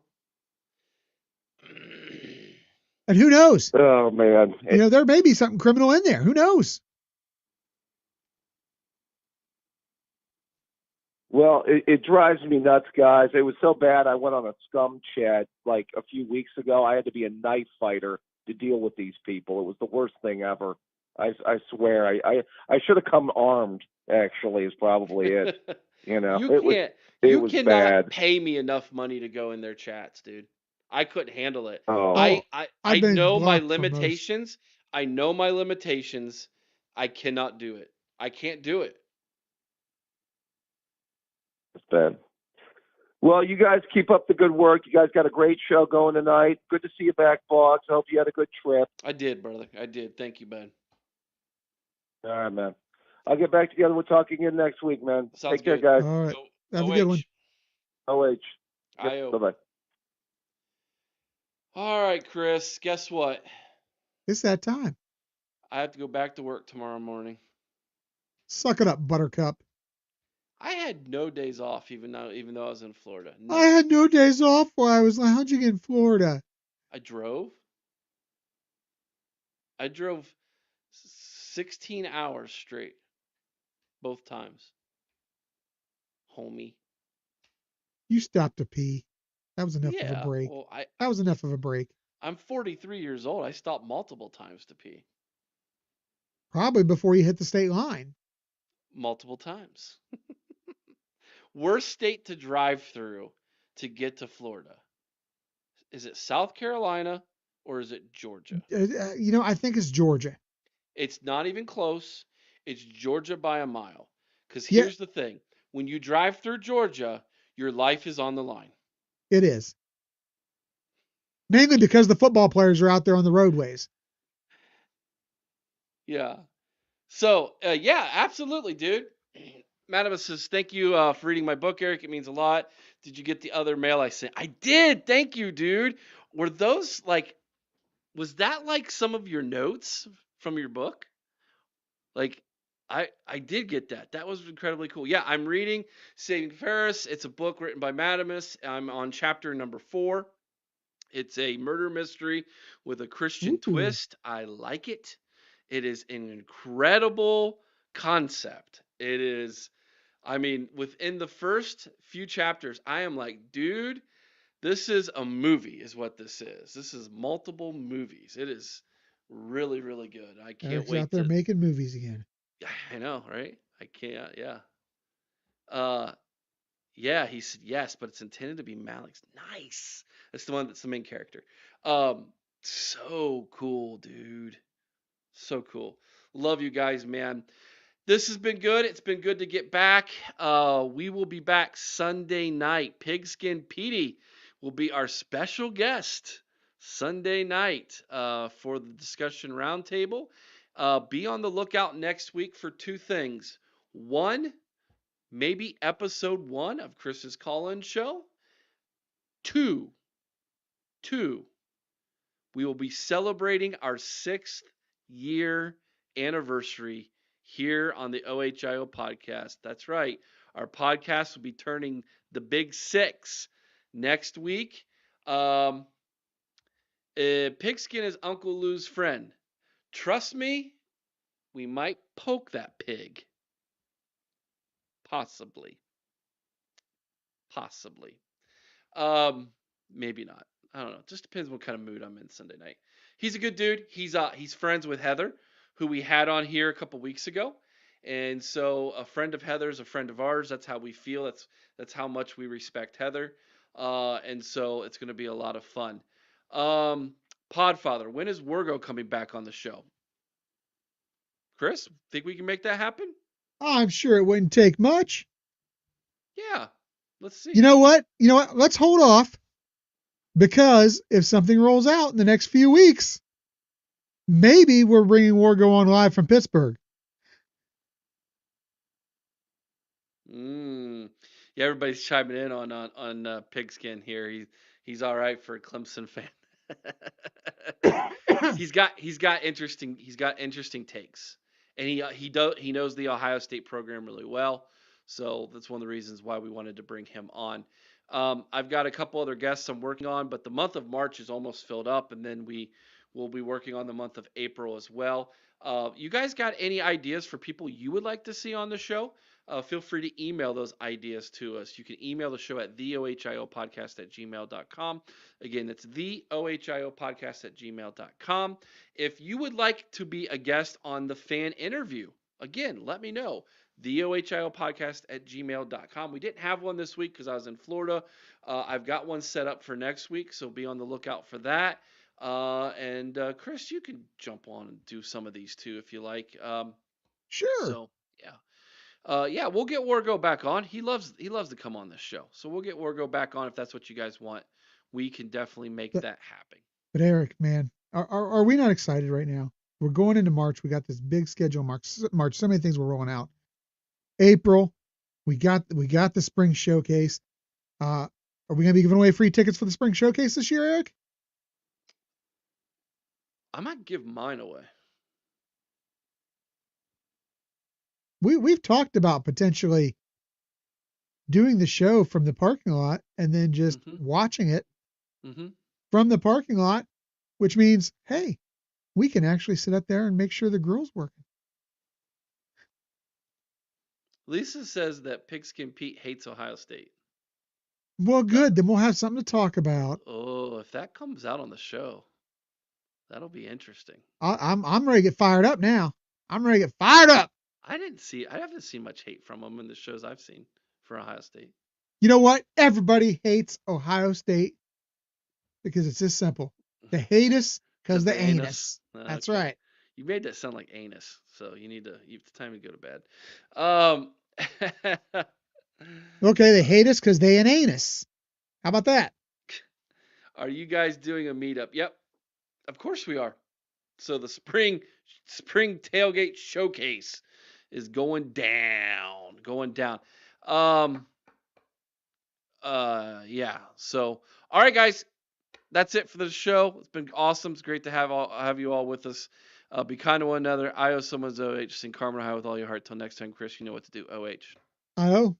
And who knows? Oh, man. There may be something criminal in there. Who knows? Well, it drives me nuts, guys. It was so bad. I went on a scum chat like a few weeks ago. I had to be a knife fighter to deal with these people. It was the worst thing ever. I swear. I should have come armed, actually, is probably it. You cannot bad. pay me enough money to go in their chats, dude. I couldn't handle it. Oh. I know my limitations. I know my limitations. I cannot do it. I can't do it. It's bad. Well, you guys keep up the good work. You guys got a great show going tonight. Good to see you back, Boggs. I hope you had a good trip. I did, brother. I did. Thank you, Ben. All right, man. I'll get back together. We'll talk again next week, man. Sounds Take care, good. guys. All right. Have a good one. OH. IO. Bye-bye. All right, Chris. Guess what? It's that time. I have to go back to work tomorrow morning. Suck it up, Buttercup. I had no days off, even though I was in Florida. No. I had no days off while I was like, how'd you get in Florida? I drove 16 hours straight. Both times. Homie. You stopped to pee. That was enough of a break. Well, that was enough of a break. I'm 43 years old. I stopped multiple times to pee. Probably before you hit the state line. Multiple times. Worst state to drive through to get to Florida. Is it South Carolina or is it Georgia? I think it's Georgia. It's not even close. It's Georgia by a mile. Because here's the thing. When you drive through Georgia, your life is on the line. It is. Mainly because the football players are out there on the roadways. Yeah. So, absolutely, dude. Madam says, thank you for reading my book, Eric. It means a lot. Did you get the other mail I sent? I did. Thank you, dude. Were those was that some of your notes from your book? I did get that. That was incredibly cool. Yeah, I'm reading Saving Ferris. It's a book written by Madamus. I'm on chapter number 4. It's a murder mystery with a Christian twist. I like it. It is an incredible concept. It is, within the first few chapters, I am like, dude, this is a movie is what this is. This is multiple movies. It is really, really good. I can't Eric's wait. Out there making movies again. I know, right? I can't, yeah. He said yes, but it's intended to be Malik's. Nice. That's the main character. So cool, dude. So cool. Love you guys, man. This has been good. It's been good to get back. We will be back Sunday night. Pigskin Petey will be our special guest Sunday night for the discussion roundtable. Be on the lookout next week for 2 things. 1, maybe episode 1 of Chris's call-in show. 2, we will be celebrating our 6th year anniversary here on the OHIO podcast. That's right. Our podcast will be turning the big 6 next week. Pigskin is Uncle Lou's friend. Trust me, we might poke that pig. Possibly. Maybe not. I don't know. Just depends what kind of mood I'm in Sunday night. He's a good dude. He's friends with Heather, who we had on here a couple weeks ago. And so a friend of Heather's a friend of ours. That's how we feel. That's how much we respect Heather. And so it's going to be a lot of fun. Podfather, when is Wergo coming back on the show? Chris, think we can make that happen? I'm sure it wouldn't take much. Yeah. Let's see. You know what? Let's hold off, because if something rolls out in the next few weeks, maybe we're bringing Wargo on live from Pittsburgh. Yeah, everybody's chiming in on Pigskin here. He's all right for a Clemson fan. he's got interesting takes, and he knows the Ohio State program really well. So that's one of the reasons why we wanted to bring him on. I've got a couple other guests I'm working on, but the month of March is almost filled up, and then we will be working on the month of April as well. You guys got any ideas for people you would like to see on the show? Feel free to email those ideas to us. You can email the show at theohiopodcast@gmail.com. Again, that's theohiopodcast@gmail.com. If you would like to be a guest on the fan interview, again, let me know. theohiopodcast@gmail.com. We didn't have one this week because I was in Florida. I've got one set up for next week, so be on the lookout for that. And Chris, you can jump on and do some of these too if you like. Sure. So yeah. Yeah, we'll get Wargo back on. He loves to come on this show. So we'll get Wargo back on if that's what you guys want. We can definitely make that happen. But Eric, man, are we not excited right now? We're going into March. We got this big schedule. March. So many things we're rolling out. April, we got the spring showcase. Are we gonna be giving away free tickets for the spring showcase this year, Eric? I might give mine away. We've talked about potentially doing the show from the parking lot and then just watching it from the parking lot, which means, hey, we can actually sit up there and make sure the grill's working. Lisa says that Pigskin Pete hates Ohio State. Well, good. Then we'll have something to talk about. Oh, if that comes out on the show, that'll be interesting. I'm ready to get fired up now. I'm ready to get fired up. I haven't seen much hate from them in the shows I've seen for Ohio State. You know what? Everybody hates Ohio State because it's this simple. They hate us because the anus. That's okay. Right. You made that sound like anus, so it's time to go to bed. Okay, they hate us because they an anus. How about that? Are you guys doing a meetup? Yep, of course we are. So the spring tailgate showcase is going down. Yeah. So, all right, guys, that's it for the show. It's been awesome. It's great to have you all with us. Be kind to one another. I owe someone's OH. Sing Carmen High with all your heart. Till next time, Chris, you know what to do. OH. I know.